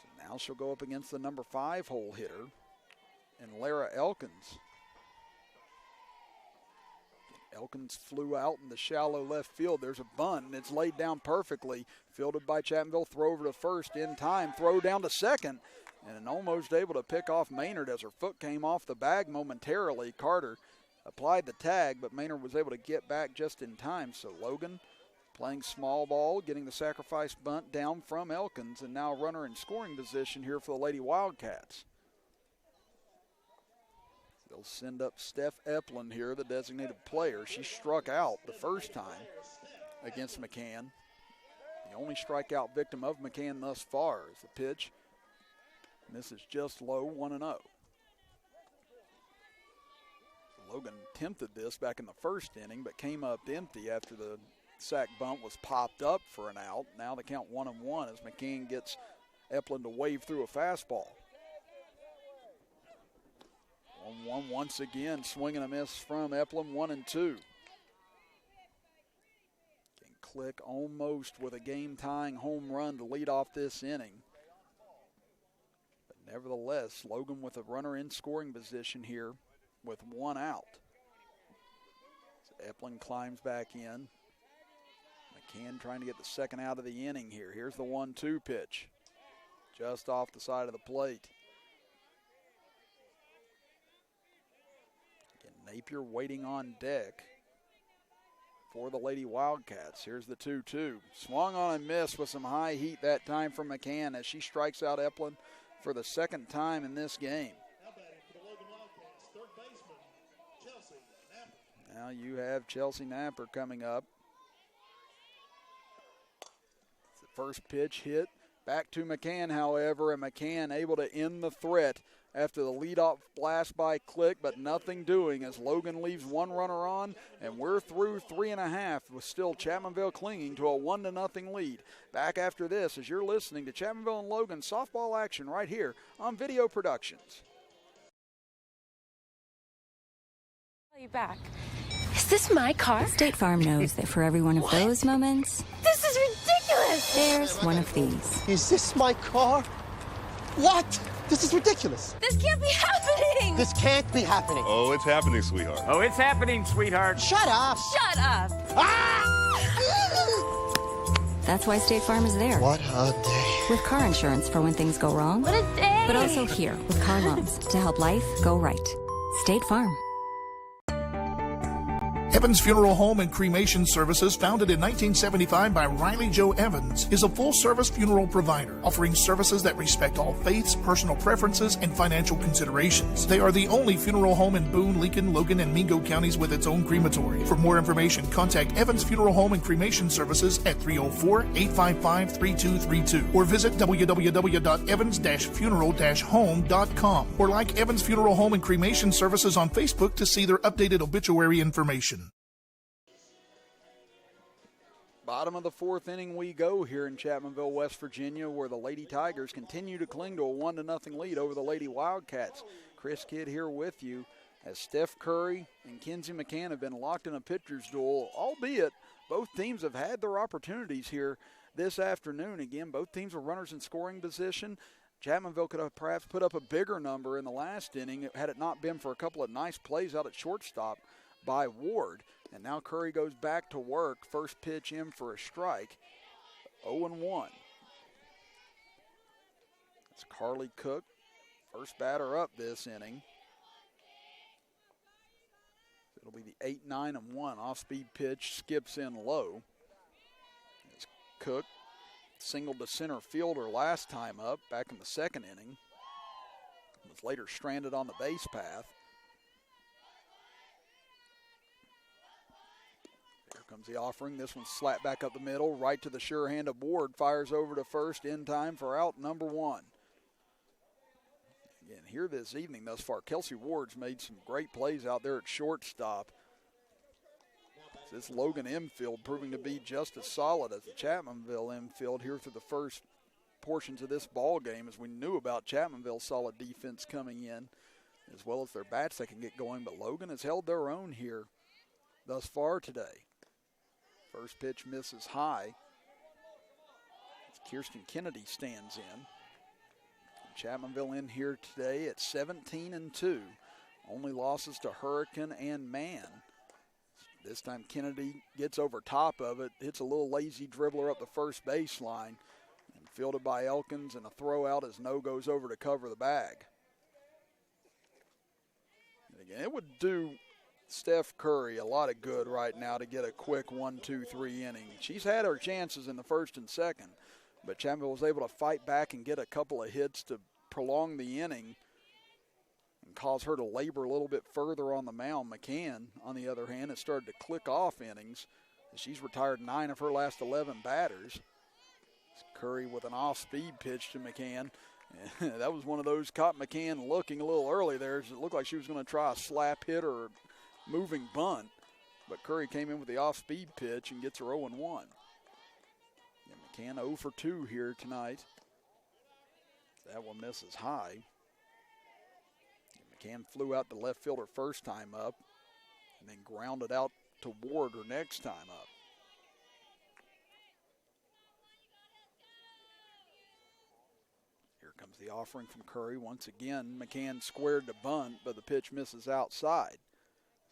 So now she'll go up against the number 5 hole hitter, and Lara Elkins. Elkins flew out in the shallow left field. There's a bunt, and it's laid down perfectly. Fielded by Chapmanville, throw over to first in time, throw down to second, and almost able to pick off Maynard as her foot came off the bag momentarily. Carter applied the tag, but Maynard was able to get back just in time. So Logan playing small ball, getting the sacrifice bunt down from Elkins, and now runner in scoring position here for the Lady Wildcats. They'll send up Steph Epplin here, the designated player. She struck out the first time against McCann. The only strikeout victim of McCann thus far is the pitch. And this is just low, 1-0. Logan attempted this back in the first inning, but came up empty after the sac bunt was popped up for an out. Now the count 1-1 as McCann gets Epplin to wave through a fastball. 1-1 once again, swing and a miss from Epplin, 1-2. Click almost with a game-tying home run to lead off this inning. But nevertheless, Logan with a runner in scoring position here with 1 out. So Epplin climbs back in. McCann trying to get the second out of the inning here. Here's the 1-2 pitch, just off the side of the plate. Again, Napier waiting on deck for the Lady Wildcats. Here's the 2-2. Swung on and missed with some high heat that time from McCann as she strikes out Epplin for the second time in this game. Now you have Chelsea Napper coming up. It's the first pitch hit back to McCann, however, and McCann able to end the threat after the leadoff blast by Click, but nothing doing as Logan leaves 1 runner on, and we're through 3.5 with still Chapmanville clinging to a 1-0 lead. Back after this as you're listening to Chapmanville and Logan softball action right here on Video Productions. You back. Is this my car? State Farm knows that for every one of those moments, This is ridiculous! there's one of these. Is this my car? What? This is ridiculous. This can't be happening! This can't be happening. Oh, it's happening, sweetheart. Oh, it's happening, sweetheart. Shut up. Shut up! That's why State Farm is there. What a day. With car insurance for when things go wrong. What a day! But also here with car loans to help life go right. State Farm. Evans Funeral Home and Cremation Services, founded in 1975 by Riley Joe Evans, is a full-service funeral provider, offering services that respect all faiths, personal preferences, and financial considerations. They are the only funeral home in Boone, Lincoln, Logan, and Mingo counties with its own crematory. For more information, contact Evans Funeral Home and Cremation Services at 304-855-3232 or visit www.evans-funeral-home.com or like Evans Funeral Home and Cremation Services on Facebook to see their updated obituary information. Bottom of the fourth inning we go here in Chapmanville, West Virginia, where the Lady Tigers continue to cling to a 1-0 lead over the Lady Wildcats. Chris Kidd here with you as Steph Curry and Kenzie McCann have been locked in a pitcher's duel, albeit both teams have had their opportunities here this afternoon. Again, both teams were runners in scoring position. Chapmanville could have perhaps put up a bigger number in the last inning had it not been for a couple of nice plays out at shortstop by Ward. And now Curry goes back to work. First pitch in for a strike. 0-1. It's Carly Cook, first batter up this inning. It'll be the 8-9-1 off-speed pitch, skips in low. It's Cook singled to center fielder last time up, back in the second inning. Was later stranded on the base path. Comes the offering. This one's slapped back up the middle, right to the sure hand of Ward. Fires over to first in time for out number one. Again, here this evening thus far, Kelsey Ward's made some great plays out there at shortstop. This Logan infield proving to be just as solid as the Chapmanville infield here through the first portions of this ball game, as we knew about Chapmanville's solid defense coming in, as well as their bats that can get going. But Logan has held their own here thus far today. First pitch misses high. As Kirsten Kennedy stands in. Chapmanville in here today at 17-2. Only losses to Hurricane and Man. This time Kennedy gets over top of it, hits a little lazy dribbler up the first baseline, and fielded by Elkins, and a throw out as No goes over to cover the bag. And again, it would do Steph Curry a lot of good right now to get a quick 1-2-3 inning. She's had her chances in the first and second, but Chapmanville was able to fight back and get a couple of hits to prolong the inning and cause her to labor a little bit further on the mound. McCann, on the other hand, has started to click off innings. She's retired 9 of her last 11 batters. Curry with an off-speed pitch to McCann. That was one of those caught McCann looking a little early there. It looked like she was going to try a slap hit or moving bunt, but Curry came in with the off-speed pitch and gets her 0-1. And McCann 0 for 2 here tonight. That one misses high. And McCann flew out the left fielder first time up and then grounded out to Ward her next time up. Here comes the offering from Curry once again. McCann squared to bunt, but the pitch misses outside.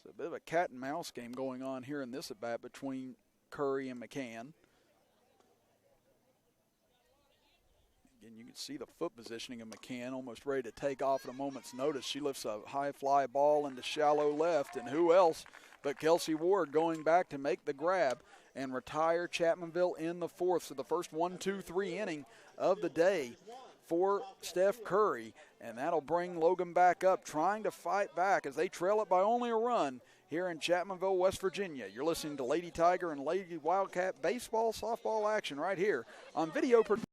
So a bit of a cat and mouse game going on here in this at-bat between Curry and McCann. Again, you can see the foot positioning of McCann, almost ready to take off at a moment's notice. She lifts a high fly ball into shallow left, and who else but Kelsey Ward going back to make the grab and retire Chapmanville in the fourth. So the first 1-2-3 inning of the day for Steph Curry, and that'll bring Logan back up, trying to fight back as they trail it by only a run here in Chapmanville, West Virginia. You're listening to Lady Tiger and Lady Wildcat baseball, softball action right here on Video Production.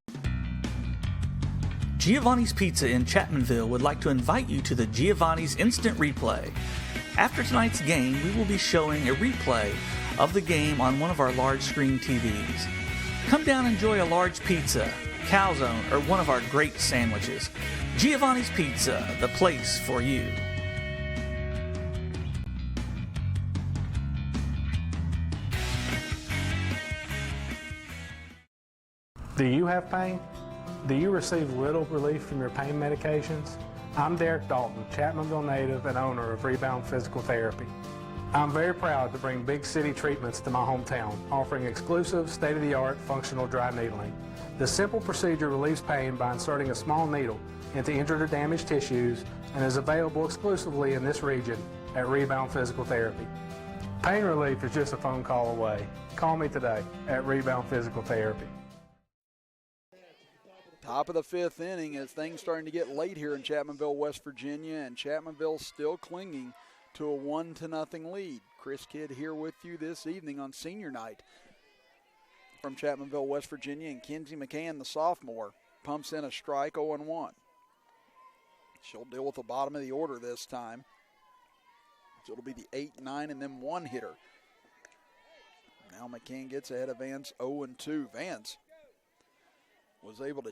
Giovanni's Pizza in Chapmanville would like to invite you to the Giovanni's Instant Replay. After tonight's game, we will be showing a replay of the game on one of our large screen TVs. Come down and enjoy a large pizza, calzone, or one of our great sandwiches. Giovanni's Pizza, the place for you. Do you have pain? Do you receive little relief from your pain medications? I'm Derek Dalton, Chapmanville native and owner of Rebound Physical Therapy. I'm very proud to bring big city treatments to my hometown, offering exclusive, state-of-the-art functional dry needling. This simple procedure relieves pain by inserting a small needle into injured or damaged tissues and is available exclusively in this region at Rebound Physical Therapy. Pain relief is just a phone call away. Call me today at Rebound Physical Therapy. Top of the fifth inning as things starting to get late here in Chapmanville, West Virginia, and Chapmanville still clinging to a 1-0 lead. Chris Kidd here with you this evening on senior night from Chapmanville, West Virginia, and Kenzie McCann, the sophomore, pumps in a strike, 0-1. She'll deal with the bottom of the order this time. So it'll be the 8, 9, and then 1 hitter. Now McCann gets ahead of Vance, 0-2. Vance was able to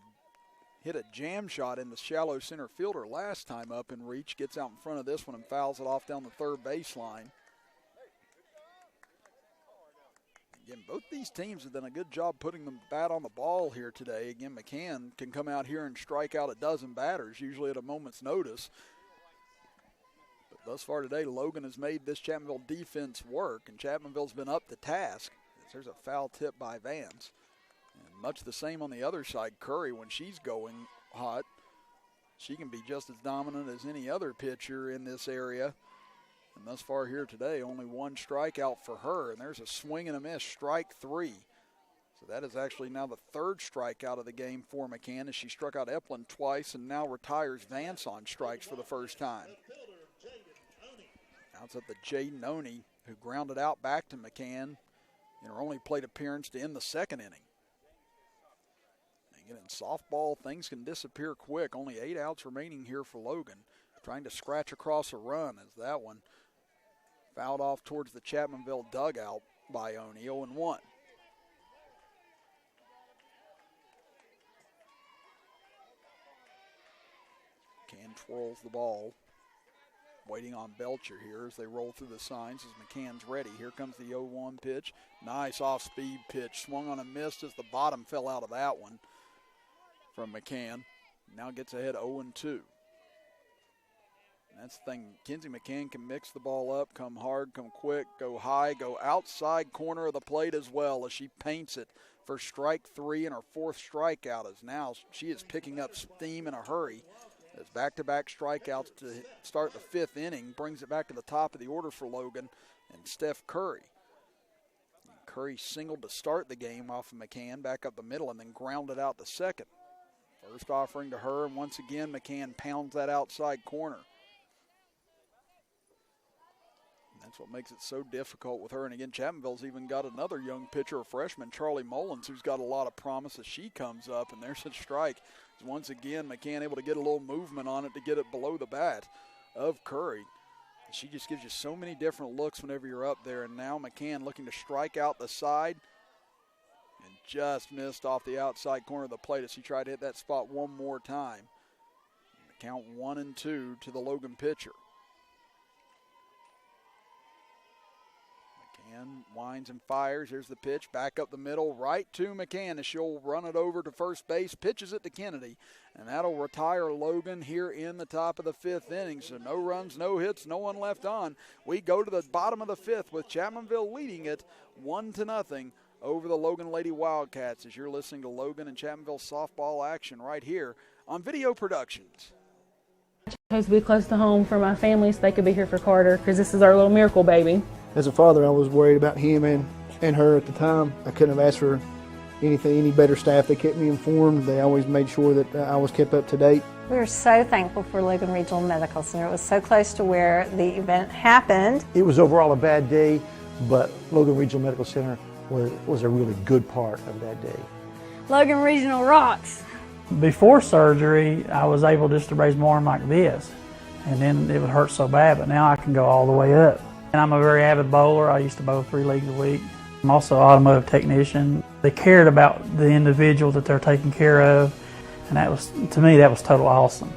hit a jam shot in the shallow center fielder last time up in reach, gets out in front of this one and fouls it off down the third baseline. Again, both these teams have done a good job putting the bat on the ball here today. Again, McCann can come out here and strike out a dozen batters, usually at a moment's notice. But thus far today, Logan has made this Chapmanville defense work, and Chapmanville's been up to task. There's a foul tip by Vance. And much the same on the other side. Curry, when she's going hot, she can be just as dominant as any other pitcher in this area. And thus far here today, only 1 strikeout for her. And there's a swing and a miss, strike 3. So that is actually now the 3rd strikeout of the game for McCann as she struck out Eplin twice and now retires Vance on strikes for the first time. Now it's up to Jaden Oney, who grounded out back to McCann in her only plate appearance to end the 2nd inning. Again, in softball, things can disappear quick. Only 8 outs remaining here for Logan. Trying to scratch across a run as that one fouled off towards the Chapmanville dugout by Oney, 0-1. McCann twirls the ball. Waiting on Belcher here as they roll through the signs as McCann's ready. Here comes the 0-1 pitch. Nice off-speed pitch. Swung on and missed as the bottom fell out of that one from McCann. Now gets ahead 0-2. That's the thing. Kenzie McCann can mix the ball up, come hard, come quick, go high, go outside corner of the plate as well as she paints it for strike 3 and her 4th strikeout. As now she is picking up steam in a hurry. As back-to-back strikeouts to start the 5th inning brings it back to the top of the order for Logan and Steph Curry. And Curry singled to start the game off of McCann, back up the middle, and then grounded out the 2nd. First offering to her, and once again McCann pounds that outside corner. That's what makes it so difficult with her. And again, Chapmanville's even got another young pitcher, a freshman, Charlie Mullins, who's got a lot of promise as she comes up. And there's a strike. Once again, McCann able to get a little movement on it to get it below the bat of Curry. She just gives you so many different looks whenever you're up there. And now McCann looking to strike out the side and just missed off the outside corner of the plate as he tried to hit that spot one more time. And the count 1-2 to the Logan pitcher. And winds and fires. Here's the pitch back up the middle, right to McCann as she'll run it over to first base, pitches it to Kennedy, and that'll retire Logan here in the top of the 5th inning. So no runs, no hits, no one left on. We go to the bottom of the 5th with Chapmanville leading it 1-0 over the Logan Lady Wildcats as you're listening to Logan and Chapmanville softball action right here on Video Productions. Chose to be close to home for my family so they could be here for Carter because this is our little miracle baby. As a father, I was worried about him and her at the time. I couldn't have asked for any better staff. They kept me informed. They always made sure that I was kept up to date. We were so thankful for Logan Regional Medical Center. It was so close to where the event happened. It was overall a bad day, but Logan Regional Medical Center was a really good part of that day. Logan Regional rocks. Before surgery, I was able just to raise my arm like this, and then it would hurt so bad, but now I can go all the way up. And I'm a very avid bowler. I used to bowl 3 leagues a week. I'm also an automotive technician. They cared about the individual that they're taking care of, and that was, to me, that was total awesome.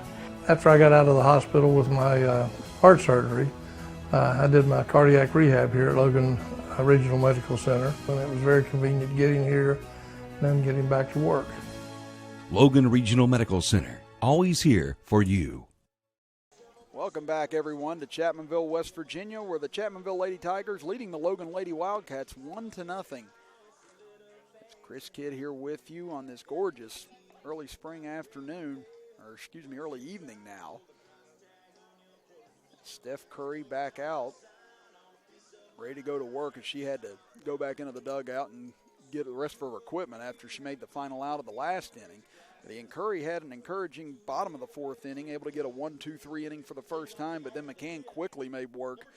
After I got out of the hospital with my heart surgery, I did my cardiac rehab here at Logan Regional Medical Center, and it was very convenient getting here and then getting back to work. Logan Regional Medical Center, always here for you. Welcome back, everyone, to Chapmanville, West Virginia, where the Chapmanville Lady Tigers leading the Logan Lady Wildcats 1-0. It's Chris Kidd here with you on this gorgeous early spring afternoon, or excuse me, early evening now. Steph Curry back out, ready to go to work, as she had to go back into the dugout and get the rest of her equipment after she made the final out of the last inning. Curry had an encouraging bottom of the fourth inning, able to get a 1-2-3 inning for the first time, but then McCann quickly made work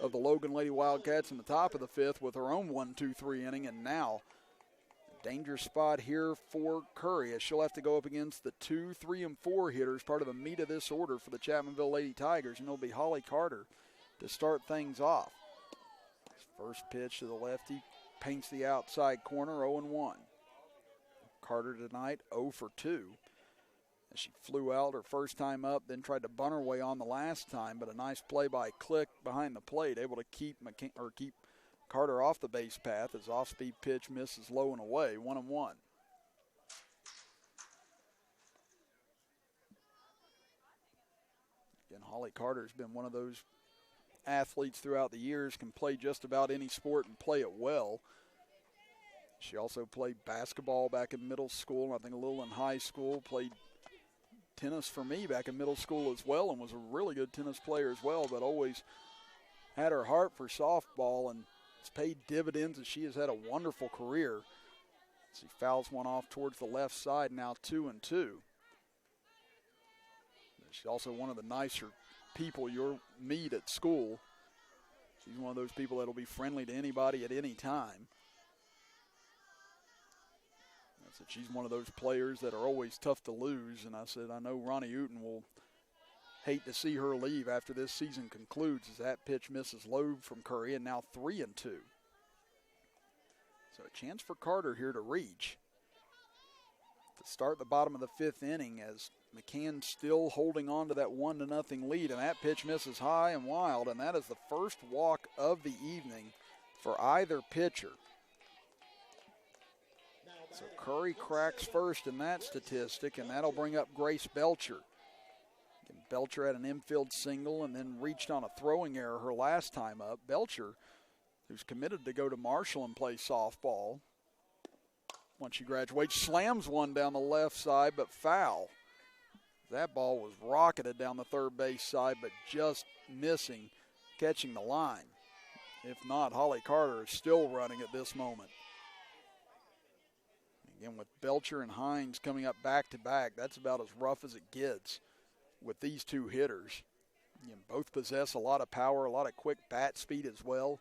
of the Logan Lady Wildcats in the top of the fifth with her own 1-2-3 inning, and now a dangerous spot here for Curry, as she'll have to go up against the 2, 3, and 4 hitters, part of the meat of this order for the Chapmanville Lady Tigers, and it'll be Holly Carter to start things off. First pitch to the lefty, paints the outside corner, 0-1. Carter tonight 0 for 2. And she flew out her first time up, then tried to bunt her way on the last time, but a nice play by Click behind the plate, able to keep Carter off the base path as off-speed pitch misses low and away, 1-1. Again, Holly Carter has been one of those athletes throughout the years, can play just about any sport and play it well. She also played basketball back in middle school, and I think a little in high school, played tennis for me back in middle school as well, and was a really good tennis player as well, but always had her heart for softball, and it's paid dividends, as she has had a wonderful career. She fouls one off towards the left side, now 2-2. She's also one of the nicer people you'll meet at school. She's one of those people that'll be friendly to anybody at any time. I said she's one of those players that are always tough to lose, and I said I know Ronnie Uten will hate to see her leave after this season concludes, as that pitch misses low from Curry, and now 3-2. So a chance for Carter here to reach. To start the bottom of the fifth inning, as McCann still holding on to that 1-0 lead, and that pitch misses high and wild, and that is the first walk of the evening for either pitcher. So Curry cracks first in that statistic, and that'll bring up Grace Belcher. Again, Belcher had an infield single and then reached on a throwing error her last time up. Belcher, who's committed to go to Marshall and play softball once she graduates, slams one down the left side, but foul. That ball was rocketed down the third base side, but just missing catching the line. If not, Holly Carter is still running at this moment. Again, with Belcher and Hines coming up back-to-back, that's about as rough as it gets with these two hitters. Again, both possess a lot of power, a lot of quick bat speed as well.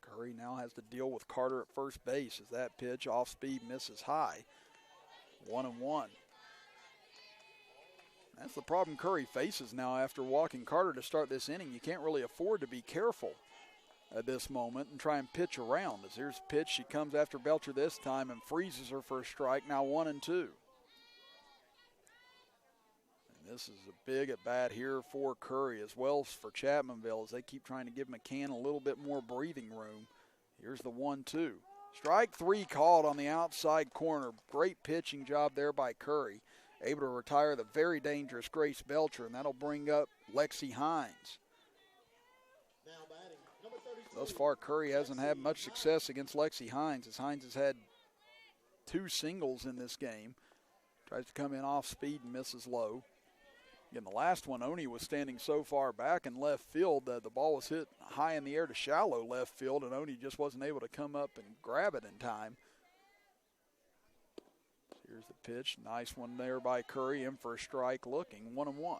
Curry now has to deal with Carter at first base, as that pitch off speed misses high. 1-1. That's the problem Curry faces now after walking Carter to start this inning. You can't really afford to be careful at this moment and try and pitch around. As here's a pitch, she comes after Belcher this time and freezes her for a strike, now 1-2. And this is a big at bat here for Curry, as well as for Chapmanville, as they keep trying to give McCann a little bit more breathing room. Here's the 1-2. Strike 3 called on the outside corner. Great pitching job there by Curry. Able to retire the very dangerous Grace Belcher, and that'll bring up Lexi Hines. Thus far, Curry hasn't had much success against Lexi Hines, as Hines has had 2 singles in this game. Tries to come in off speed and misses low. In the last one, Oni was standing so far back in left field that the ball was hit high in the air to shallow left field, and Oni just wasn't able to come up and grab it in time. Here's the pitch. Nice one there by Curry, in for a strike looking. 1-1.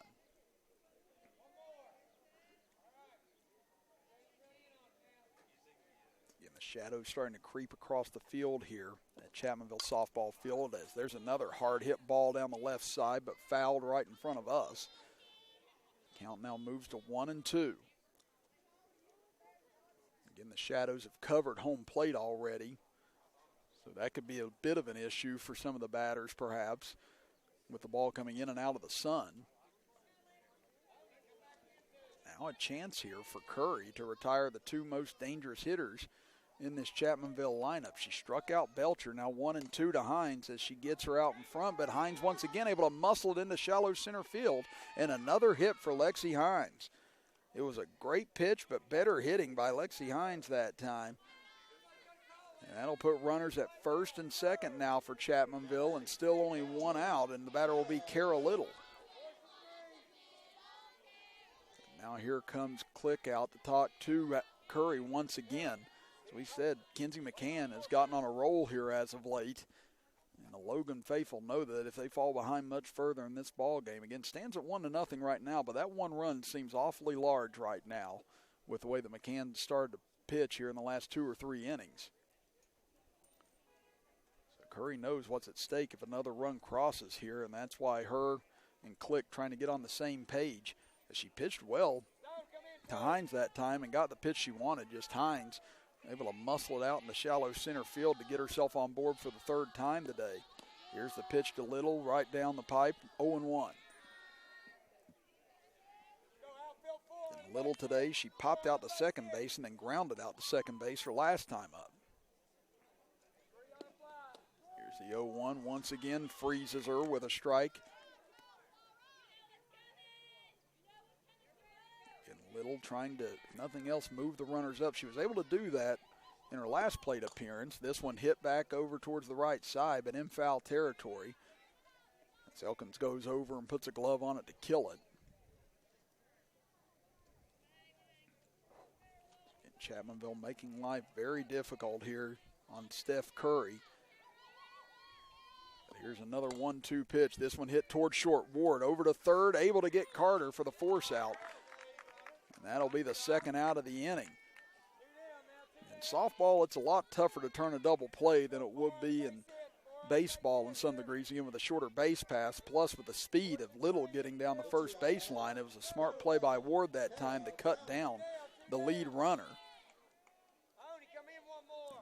Again, the shadows starting to creep across the field here at Chapmanville softball field, as there's another hard hit ball down the left side, but fouled right in front of us. Count now moves to 1-2. Again, the shadows have covered home plate already, so that could be a bit of an issue for some of the batters perhaps, with the ball coming in and out of the sun. Now a chance here for Curry to retire the 2 most dangerous hitters in this Chapmanville lineup. She struck out Belcher, now 1-2 to Hines as she gets her out in front, but Hines once again able to muscle it into shallow center field, and another hit for Lexi Hines. It was a great pitch, but better hitting by Lexi Hines that time. And that'll put runners at first and second now for Chapmanville, and still only one out, and the batter will be Kara Little. And now here comes Click out to talk to Curry once again. As we said, Kenzie McCann has gotten on a roll here as of late. And the Logan faithful know that if they fall behind much further in this ball game, again, stands at 1-0 right now, but that one run seems awfully large right now with the way that McCann started to pitch here in the last 2 or 3 innings. So Curry knows what's at stake if another run crosses here, and that's why her and Click trying to get on the same page. As she pitched well to Hines that time and got the pitch she wanted, just Hines able to muscle it out in the shallow center field to get herself on board for the 3rd time today. Here's the pitch to Little right down the pipe, 0-1. And Little today, she popped out to second base and then grounded out to second base her last time up. Here's the 0-1 once again, freezes her with a strike. Little trying to, if nothing else, move the runners up. She was able to do that in her last plate appearance. This one hit back over towards the right side, but in foul territory. As Elkins goes over and puts a glove on it to kill it. And Chapmanville making life very difficult here on Steph Curry. But here's another 1-2 pitch. This one hit towards short. Ward over to third, able to get Carter for the force out. That'll be the 2nd out of the inning. In softball, it's a lot tougher to turn a double play than it would be in baseball in some degrees, again with a shorter base pass, plus with the speed of Little getting down the first baseline. It was a smart play by Ward that time to cut down the lead runner.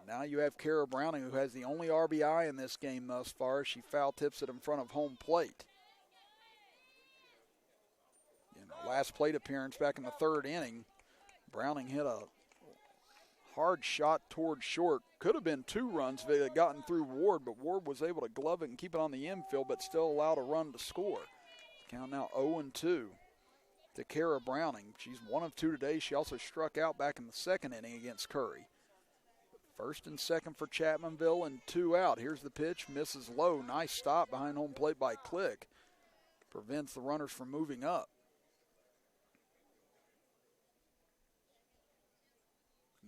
Now you have Kara Browning, who has the only RBI in this game thus far. She foul tips it in front of home plate. Last plate appearance back in the 3rd inning, Browning hit a hard shot towards short. Could have been 2 runs if it had gotten through Ward, but Ward was able to glove it and keep it on the infield, but still allowed a run to score. Count now 0-2 to Kara Browning. She's 1 of 2 today. She also struck out back in the 2nd inning against Curry. 1st and 2nd for Chapmanville and 2 out. Here's the pitch, misses low. Nice stop behind home plate by Click. Prevents the runners from moving up.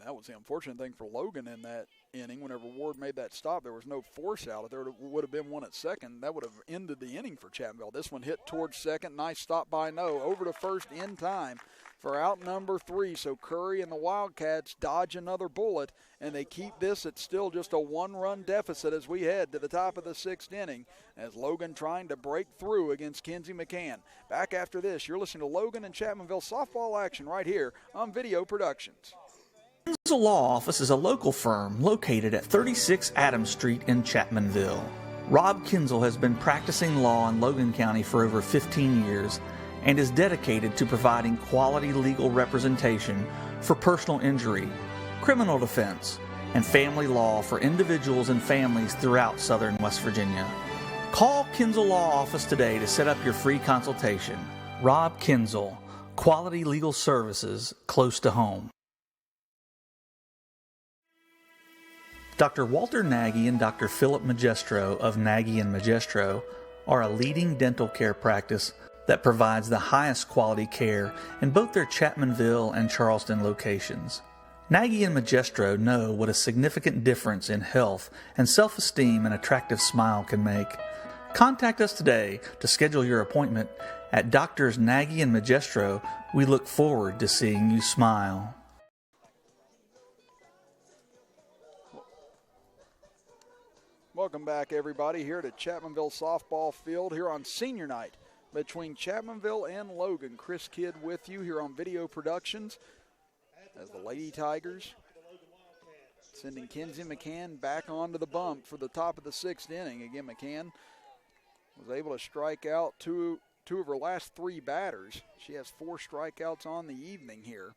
That was the unfortunate thing for Logan in that inning. Whenever Ward made that stop, there was no force out. If there would have been one at second, that would have ended the inning for Chapmanville. This one hit towards second. Nice stop by No. Over to first in time for out number 3. So Curry and the Wildcats dodge another bullet, and they keep this at still just a 1-run deficit as we head to the top of the 6th inning, as Logan trying to break through against Kenzie McCann. Back after this, you're listening to Logan and Chapmanville softball action right here on Video Productions. Kinzel Law Office is a local firm located at 36 Adams Street in Chapmanville. Rob Kinzel has been practicing law in Logan County for over 15 years and is dedicated to providing quality legal representation for personal injury, criminal defense, and family law for individuals and families throughout southern West Virginia. Call Kinzel Law Office today to set up your free consultation. Rob Kinzel, quality legal services close to home. Dr. Walter Nagy and Dr. Philip Magestro of Nagy and Magestro are a leading dental care practice that provides the highest quality care in both their Chapmanville and Charleston locations. Nagy and Magestro know what a significant difference in health and self-esteem an attractive smile can make. Contact us today to schedule your appointment at Doctors Nagy and Magestro. We look forward to seeing you smile. Welcome back, everybody, here to Chapmanville softball field here on senior night between Chapmanville and Logan. Chris Kidd with you here on Video Productions as the Lady Tigers sending Kenzie McCann back onto the bump for the top of the 6th inning. Again, McCann was able to strike out two of her last 3 batters. She has 4 strikeouts on the evening here.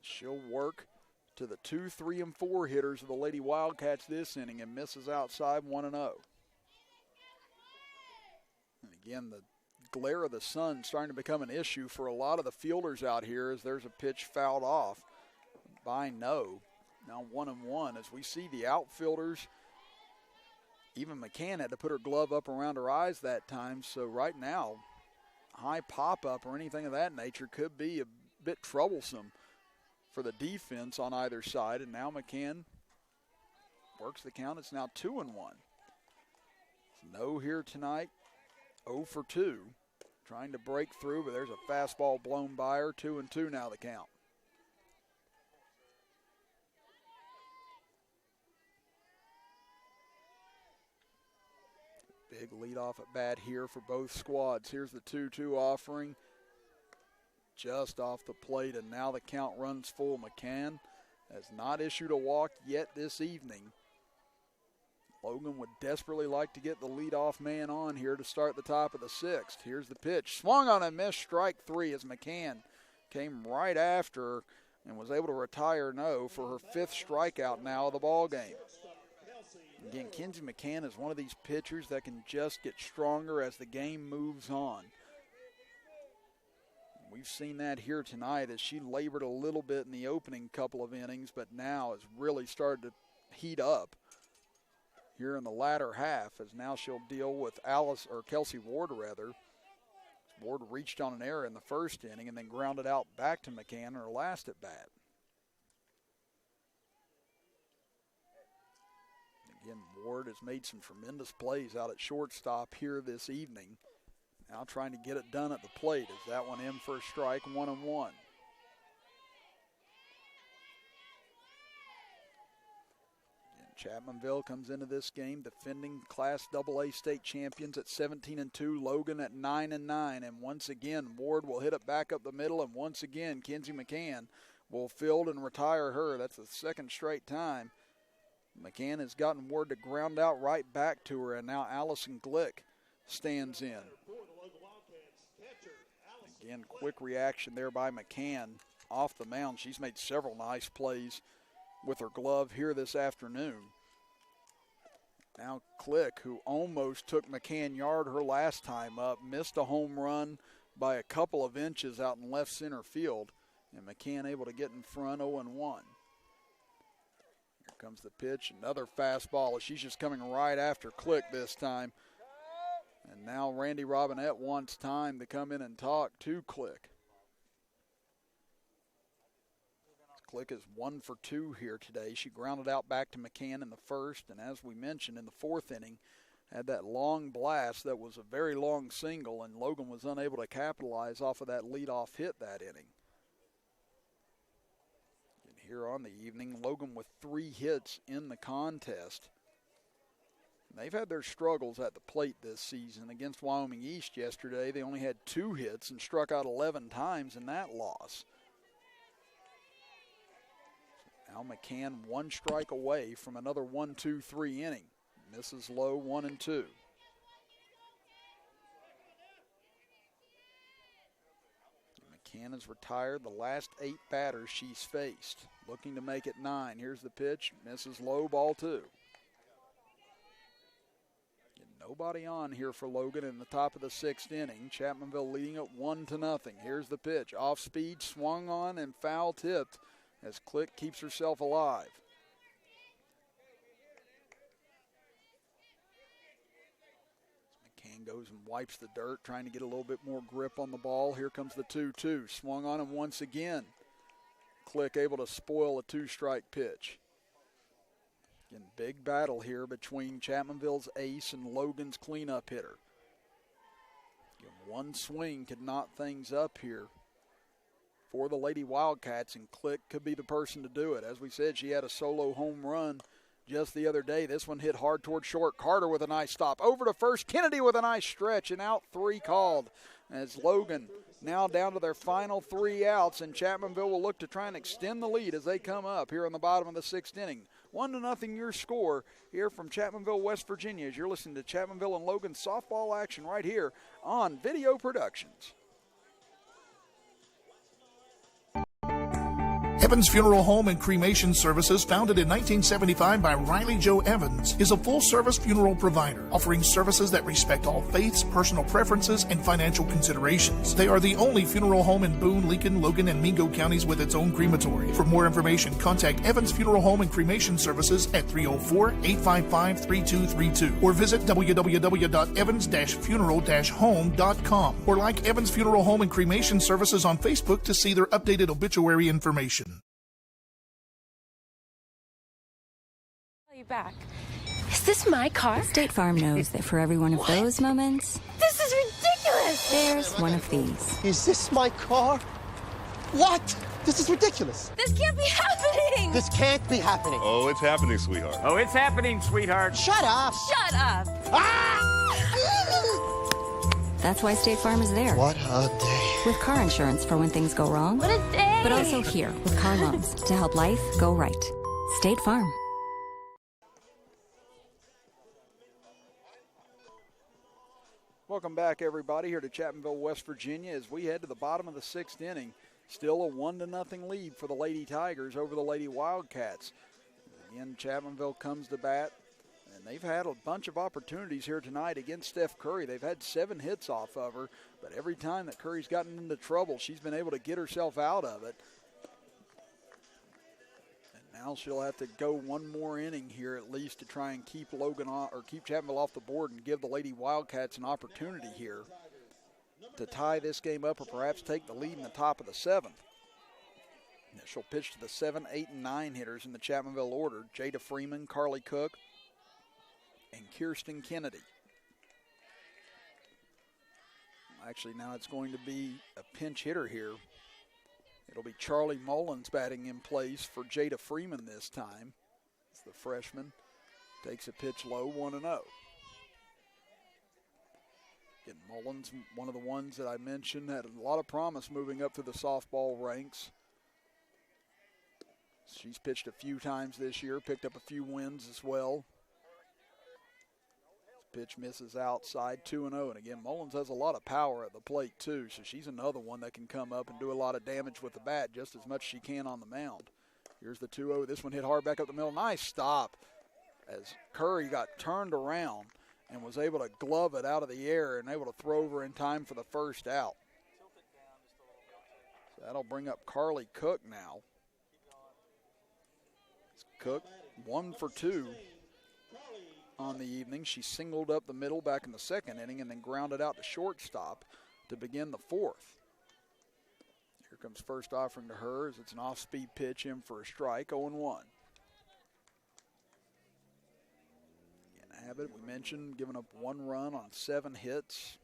She'll work to the 2, 3, and 4 hitters of the Lady Wildcats this inning and misses outside 1-0. And again, the glare of the sun starting to become an issue for a lot of the fielders out here as there's a pitch fouled off by No. Now 1-1 as we see the outfielders. Even McCann had to put her glove up around her eyes that time, so right now, high pop-up or anything of that nature could be a bit troublesome for the defense on either side. And now McCann works the count. It's now 2-1. No here tonight, 0 for 2. Trying to break through, but there's a fastball blown by her. 2-2 now the count. Big leadoff at bat here for both squads. Here's the 2-2 offering. Just off the plate, and now the count runs full. McCann has not issued a walk yet this evening. Logan would desperately like to get the leadoff man on here to start the top of the 6th. Here's the pitch. Swung on and missed, strike 3 as McCann came right after her and was able to retire No for her 5th strikeout now of the ball game. Again, Kenzie McCann is one of these pitchers that can just get stronger as the game moves on. We've seen that here tonight as she labored a little bit in the opening couple of innings, but now has really started to heat up here in the latter half as now she'll deal with Kelsey Ward rather. Ward reached on an error in the first inning and then grounded out back to McCann in her last at bat. Again, Ward has made some tremendous plays out at shortstop here this evening. Now trying to get it done at the plate as that one in for a strike, 1-1. Chapmanville comes into this game defending Class AA state champions at 17-2, Logan at 9-9, and once again Ward will hit it back up the middle, and once again Kenzie McCann will field and retire her. That's the 2nd straight time. McCann has gotten Ward to ground out right back to her, and now Allison Glick stands in. Again, quick reaction there by McCann off the mound. She's made several nice plays with her glove here this afternoon. Now Click, who almost took McCann yard her last time up, missed a home run by a couple of inches out in left center field, and McCann able to get in front, 0-1. Here comes the pitch, another fastball. She's just coming right after Click this time. And now Randy Robinette wants time to come in and talk to Click. Click is 1 for 2 here today. She grounded out back to McCann in the first, and as we mentioned in the 4th inning, had that long blast that was a very long single, and Logan was unable to capitalize off of that leadoff hit that inning. And here on the evening, Logan with 3 hits in the contest. They've had their struggles at the plate this season. Against Wyoming East yesterday, they only had 2 hits and struck out 11 times in that loss. Now McCann 1 strike away from another 1-2-3 inning. Misses low, 1-2. McCann has retired the last 8 batters she's faced. Looking to make it 9. Here's the pitch. Misses low, ball 2. Nobody on here for Logan in the top of the 6th inning. Chapmanville leading it 1-0. Here's the pitch. Off speed, swung on, and foul tipped as Click keeps herself alive. McCann goes and wipes the dirt, trying to get a little bit more grip on the ball. Here comes the 2-2. Swung on him once again. Click able to spoil a 2-strike pitch. Again, big battle here between Chapmanville's ace and Logan's cleanup hitter. Again, one swing could knot things up here for the Lady Wildcats, and Click could be the person to do it. As we said, she had a solo home run just the other day. This one hit hard toward short. Carter with a nice stop. Over to first. Kennedy with a nice stretch, and out 3 called as Logan now down to their final 3 outs, and Chapmanville will look to try and extend the lead as they come up here in the bottom of the 6th inning. 1-0 your score here from Chapmanville, West Virginia, as you're listening to Chapmanville and Logan softball action right here on Video Productions. Evans Funeral Home and Cremation Services, founded in 1975 by Riley Joe Evans, is a full-service funeral provider, offering services that respect all faiths, personal preferences, and financial considerations. They are the only funeral home in Boone, Lincoln, Logan, and Mingo counties with its own crematory. For more information, contact Evans Funeral Home and Cremation Services at 304-855-3232 or visit www.evans-funeral-home.com or like Evans Funeral Home and Cremation Services on Facebook to see their updated obituary information. You back. Is this my car? State Farm knows that for every one of those moments, This is ridiculous! there's one of these. Is this my car? What? This is ridiculous. This can't be happening! This can't be happening. Oh, it's happening, sweetheart. Oh, it's happening, sweetheart. Shut up. Shut up! That's why State Farm is there. What a day. With car insurance for when things go wrong. What a day! But also here with car loans to help life go right. State Farm. Welcome back, everybody, here to Chapmanville, West Virginia, as we head to the bottom of the sixth inning. Still a 1-0 lead for the Lady Tigers over the Lady Wildcats. Again, Chapmanville comes to bat, and they've had a bunch of opportunities here tonight against Steph Curry. They've had 7 hits off of her, but every time that Curry's gotten into trouble, she's been able to get herself out of it. Now she'll have to go one more inning here at least to try and keep Logan off, or keep Chapmanville off the board and give the Lady Wildcats an opportunity here to tie this game up or perhaps take the lead in the top of the 7th. Now she'll pitch to the 7, 8, and 9 hitters in the Chapmanville order: Jada Freeman, Carly Cook, and Kirsten Kennedy. Actually, now it's going to be a pinch hitter here. It'll be Charlie Mullins batting in place for Jada Freeman this time. It's the freshman. Takes a pitch low, 1-0. Again, Mullins, one of the ones that I mentioned, had a lot of promise moving up through the softball ranks. She's pitched a few times this year, picked up a few wins as well. Pitch misses outside, 2-0. And again, Mullins has a lot of power at the plate too, so she's another one that can come up and do a lot of damage with the bat just as much as she can on the mound. Here's the 2-0. This one hit hard back up the middle. Nice stop as Curry got turned around and was able to glove it out of the air and able to throw over in time for the first out. So that'll bring up Carly Cook now. Cook, 1 for 2 on the evening. She singled up the middle back in the 2nd inning and then grounded out to shortstop to begin the 4th. Here comes first offering to her as it's an off-speed pitch in for a strike, 0-1. Again, Abbott, we mentioned, giving up 1 run on 7 hits,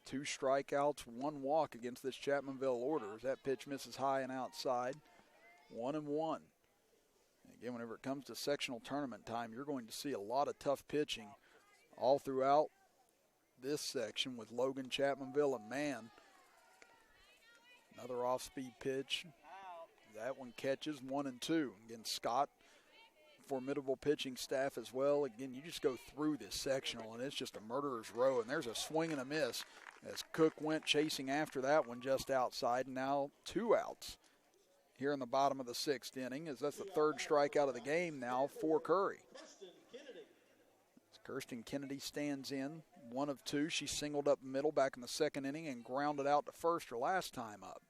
2 strikeouts, 1 walk against this Chapmanville order as that pitch misses high and outside, 1-1. Again, whenever it comes to sectional tournament time, you're going to see a lot of tough pitching all throughout this section with Logan, Chapmanville, and man. Another off-speed pitch. That one catches, 1-2. Again, Scott, formidable pitching staff as well. Again, you just go through this sectional, and it's just a murderer's row. And there's a swing and a miss as Cook went chasing after that one just outside. And now 2 outs here in the bottom of the 6th inning, as that's the 3rd strikeout of the game now for Curry. Kirsten Kennedy stands in, 1 of 2. She singled up middle back in the 2nd inning and grounded out to first her last time up.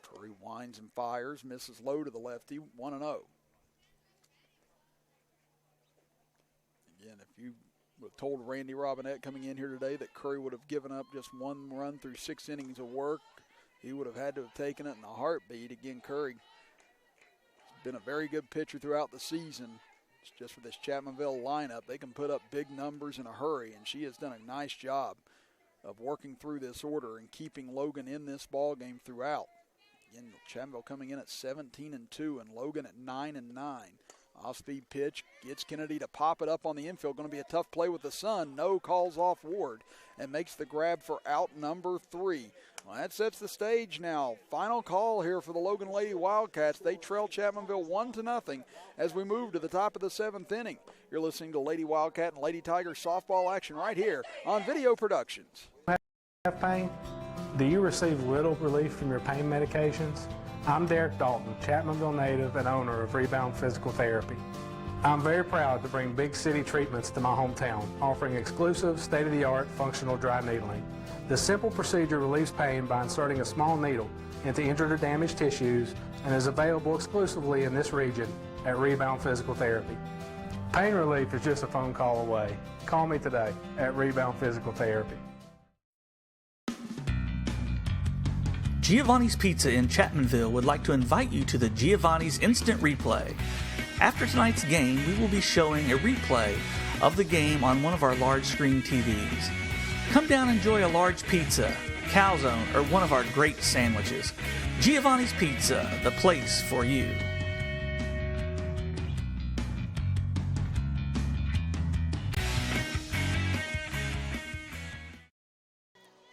Curry winds and fires, misses low to the lefty, 1-0. Again, if you would have told Randy Robinette coming in here today that Curry would have given up just 1 run through 6 innings of work, he would have had to have taken it in a heartbeat. Again, Curry has been a very good pitcher throughout the season. It's just for this Chapmanville lineup, they can put up big numbers in a hurry, and she has done a nice job of working through this order and keeping Logan in this ball game throughout. Again, Chapmanville coming in at 17-2 and Logan at 9-9. Off-speed pitch, gets Kennedy to pop it up on the infield. Going to be a tough play with the sun. No, calls off Ward and makes the grab for out number 3. Well, that sets the stage now. Final call here for the Logan Lady Wildcats. They trail Chapmanville 1-0 as we move to the top of the 7th inning. You're listening to Lady Wildcat and Lady Tiger softball action right here on Video Productions. Have pain? Do you receive little relief from your pain medications? I'm Derek Dalton, Chapmanville native and owner of Rebound Physical Therapy. I'm very proud to bring big city treatments to my hometown, offering exclusive, state-of-the-art functional dry needling. This simple procedure relieves pain by inserting a small needle into injured or damaged tissues and is available exclusively in this region at Rebound Physical Therapy. Pain relief is just a phone call away. Call me today at Rebound Physical Therapy. Giovanni's Pizza in Chapmanville would like to invite you to the Giovanni's Instant Replay. After tonight's game, we will be showing a replay of the game on one of our large screen TVs. Come down and enjoy a large pizza, calzone, or one of our great sandwiches. Giovanni's Pizza, the place for you.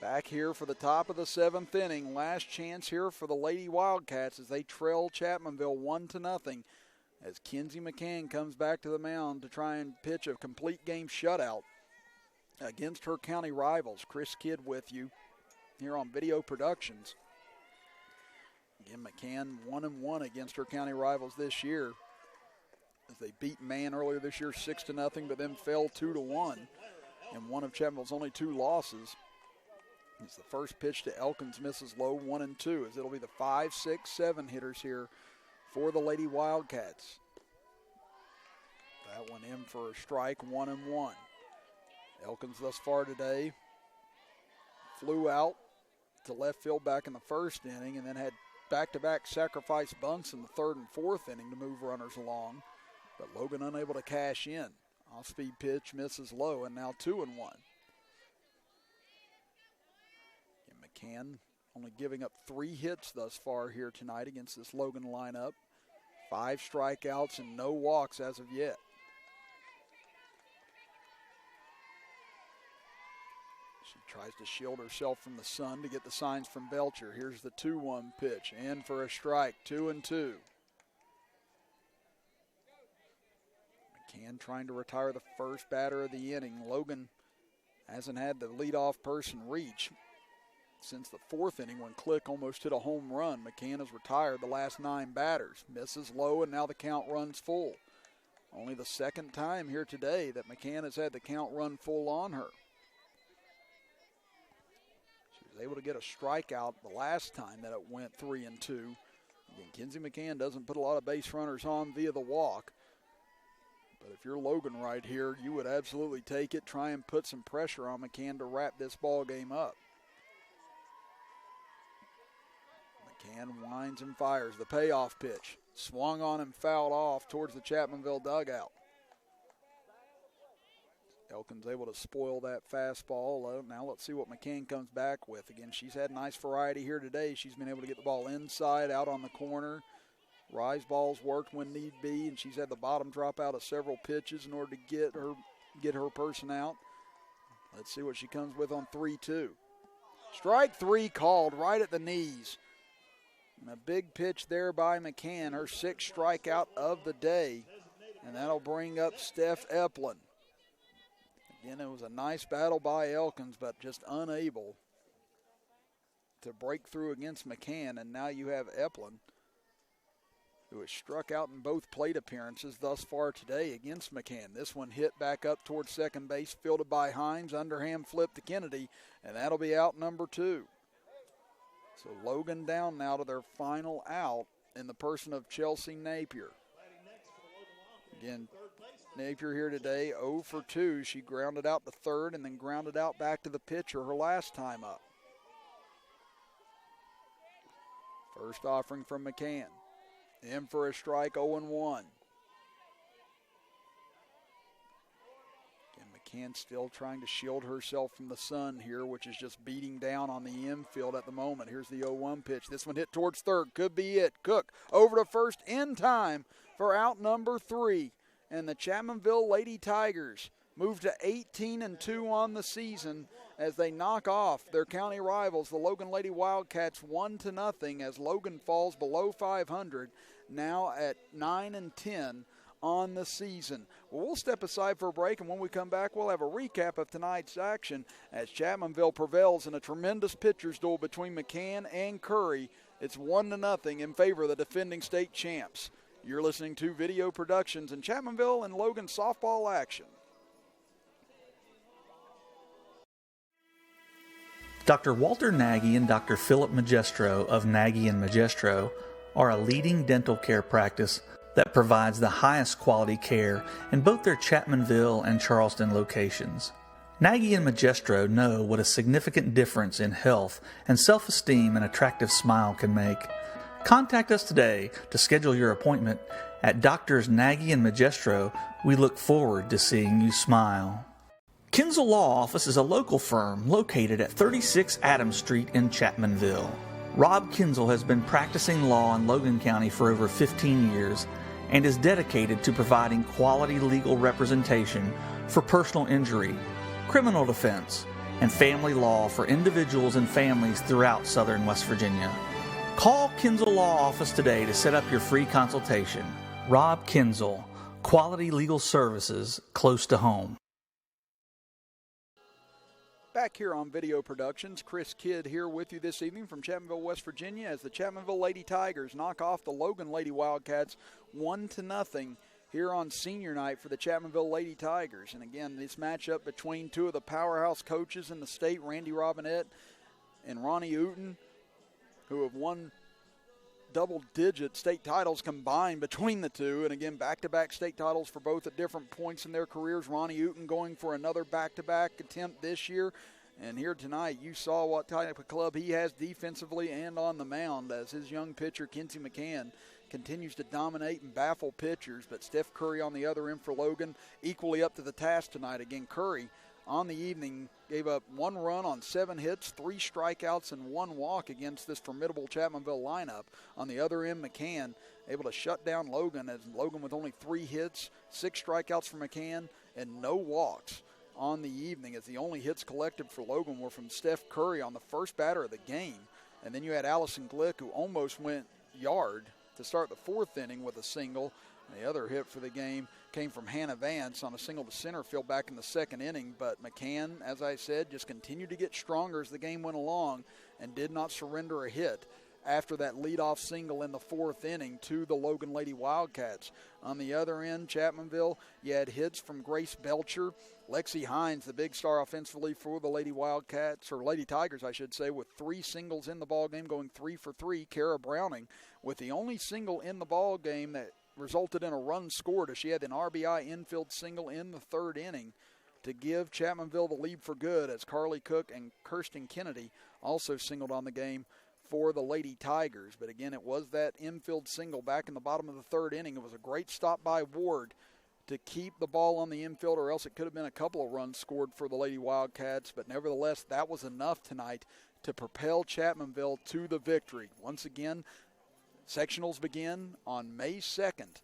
Back here for the top of the 7th inning. Last chance here for the Lady Wildcats as they trail Chapmanville 1-0. As Kenzie McCann comes back to the mound to try and pitch a complete game shutout against her county rivals. Chris Kidd with you here on Video Productions. Again, McCann 1-1 against her county rivals this year, as they beat Man earlier this year 6-0, but then fell 2-1 in one of Chapmanville's only 2 losses. It's the first pitch to Elkins, misses low, 1-2, as it'll be the 5, 6, 7 hitters here for the Lady Wildcats. That one in for a strike, 1-1. Elkins thus far today flew out to left field back in the first inning and then had back-to-back sacrifice bunts in the 3rd and 4th inning to move runners along. But Logan unable to cash in. Off-speed pitch misses low, and now 2-1. McCann only giving up 3 hits thus far here tonight against this Logan lineup. 5 strikeouts and no walks as of yet. She tries to shield herself from the sun to get the signs from Belcher. Here's the 2-1 pitch, in for a strike, 2-2. McCann trying to retire the first batter of the inning. Logan hasn't had the leadoff person reach since the 4th inning when Click almost hit a home run. McCann has retired the last 9 batters. Misses low, and now the count runs full. Only the 2nd time here today that McCann has had the count run full on her. She was able to get a strikeout the last time that it went 3-2. Again, Kenzie McCann doesn't put a lot of base runners on via the walk. But if you're Logan right here, you would absolutely take it, try and put some pressure on McCann to wrap this ball game up. McCann winds and fires the payoff pitch. Swung on and fouled off towards the Chapmanville dugout. Elkins able to spoil that fastball. Now let's see what McCann comes back with. Again, she's had nice variety here today. She's been able to get the ball inside, out on the corner. Rise balls worked when need be, and she's had the bottom drop out of several pitches in order to get her person out. Let's see what she comes with on 3-2. Strike 3 called right at the knees. And a big pitch there by McCann, her 6th strikeout of the day. And that'll bring up Steph Eplin. Again, it was a nice battle by Elkins, but just unable to break through against McCann. And now you have Eplin, who has struck out in both plate appearances thus far today against McCann. This one hit back up towards second base, fielded by Himes, underhand flip to Kennedy, and that'll be out number 2. So Logan down now to their final out in the person of Chelsea Napier. Again, Napier here today, 0 for 2. She grounded out to third and then grounded out back to the pitcher her last time up. First offering from McCann. In for a strike, 0-1. McCann still trying to shield herself from the sun here, which is just beating down on the infield at the moment. Here's the 0-1 pitch. This one hit towards third. Could be it. Cook over to first in time for out number 3. And the Chapmanville Lady Tigers move to 18-2 on the season as they knock off their county rivals, the Logan Lady Wildcats, 1-0 as Logan falls below 500, now at 9-10 on the season. Well, we'll step aside for a break, and when we come back, we'll have a recap of tonight's action as Chapmanville prevails in a tremendous pitcher's duel between McCann and Curry. It's 1-0 in favor of the defending state champs. You're listening to Video Productions in Chapmanville and Logan softball action. Dr. Walter Nagy and Dr. Philip Magestro of Nagy and Magestro are a leading dental care practice that provides the highest quality care in both their Chapmanville and Charleston locations. Nagy and Magestro know what a significant difference in health and self-esteem an attractive smile can make. Contact us today to schedule your appointment at Doctors Nagy and Magestro. We look forward to seeing you smile. Kinzel Law Office is a local firm located at 36 Adams Street in Chapmanville. Rob Kinzel has been practicing law in Logan County for over 15 years and is dedicated to providing quality legal representation for personal injury, criminal defense, and family law for individuals and families throughout southern West Virginia. Call Kinzel Law Office today to set up your free consultation. Rob Kinzel, quality legal services close to home. Back here on Video Productions, Chris Kidd here with you this evening from Chapmanville, West Virginia, as the Chapmanville Lady Tigers knock off the Logan Lady Wildcats 1-0 here on senior night for the Chapmanville Lady Tigers. And again, this matchup between two of the powerhouse coaches in the state, Randy Robinette and Ronnie Uten, who have won double-digit state titles combined between the two. And again, back-to-back state titles for both at different points in their careers. Ronnie Uten going for another back-to-back attempt this year. And here tonight, you saw what type of club he has defensively and on the mound as his young pitcher, Kinsey McCann, continues to dominate and baffle pitchers. But Steph Curry on the other end for Logan, equally up to the task tonight. Again, Curry on the evening gave up 1 run on 7 hits, 3 strikeouts, and 1 walk against this formidable Chapmanville lineup. On the other end, McCann able to shut down Logan, as Logan with only 3 hits, 6 strikeouts for McCann, and no walks on the evening, as the only hits collected for Logan were from Steph Curry on the first batter of the game. And then you had Allison Glick, who almost went yard to start the 4th inning with a single. And the other hit for the game came from Hannah Vance on a single to center field back in the 2nd inning. But McCann, as I said, just continued to get stronger as the game went along and did not surrender a hit after that leadoff single in the 4th inning to the Logan Lady Wildcats. On the other end, Chapmanville, you had hits from Grace Belcher, Lexi Hines, the big star offensively for the Lady Wildcats, or Lady Tigers, I should say, with 3 singles in the ballgame, going 3 for 3. Kara Browning with the only single in the ballgame that resulted in a run scored, as she had an RBI infield single in the 3rd inning to give Chapmanville the lead for good, as Carly Cook and Kirsten Kennedy also singled on the game for the Lady Tigers. But again, it was that infield single back in the bottom of the 3rd inning. It was a great stop by Ward to keep the ball on the infield, or else it could have been a couple of runs scored for the Lady Wildcats. But nevertheless, that was enough tonight to propel Chapmanville to the victory. Once again, sectionals begin on May 2nd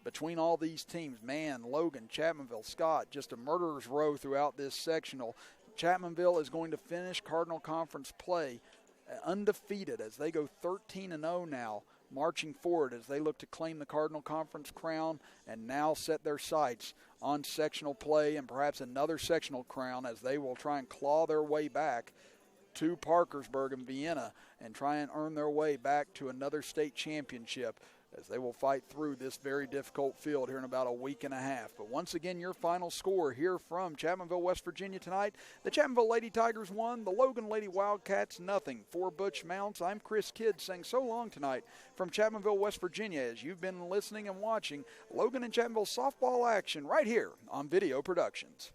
between all these teams. Man, Logan, Chapmanville, Scott, just a murderer's row throughout this sectional. Chapmanville is going to finish Cardinal Conference play undefeated as they go 13-0 now, marching forward as they look to claim the Cardinal Conference crown and now set their sights on sectional play and perhaps another sectional crown, as they will try and claw their way back to Parkersburg and Vienna and try and earn their way back to another state championship, as they will fight through this very difficult field here in about a week and a half. But once again, your final score here from Chapmanville, West Virginia tonight: the Chapmanville Lady Tigers 1, the Logan Lady Wildcats 0. For Butch Mounts, I'm Chris Kidd saying so long tonight from Chapmanville, West Virginia, as you've been listening and watching Logan and Chapmanville softball action right here on Video Productions.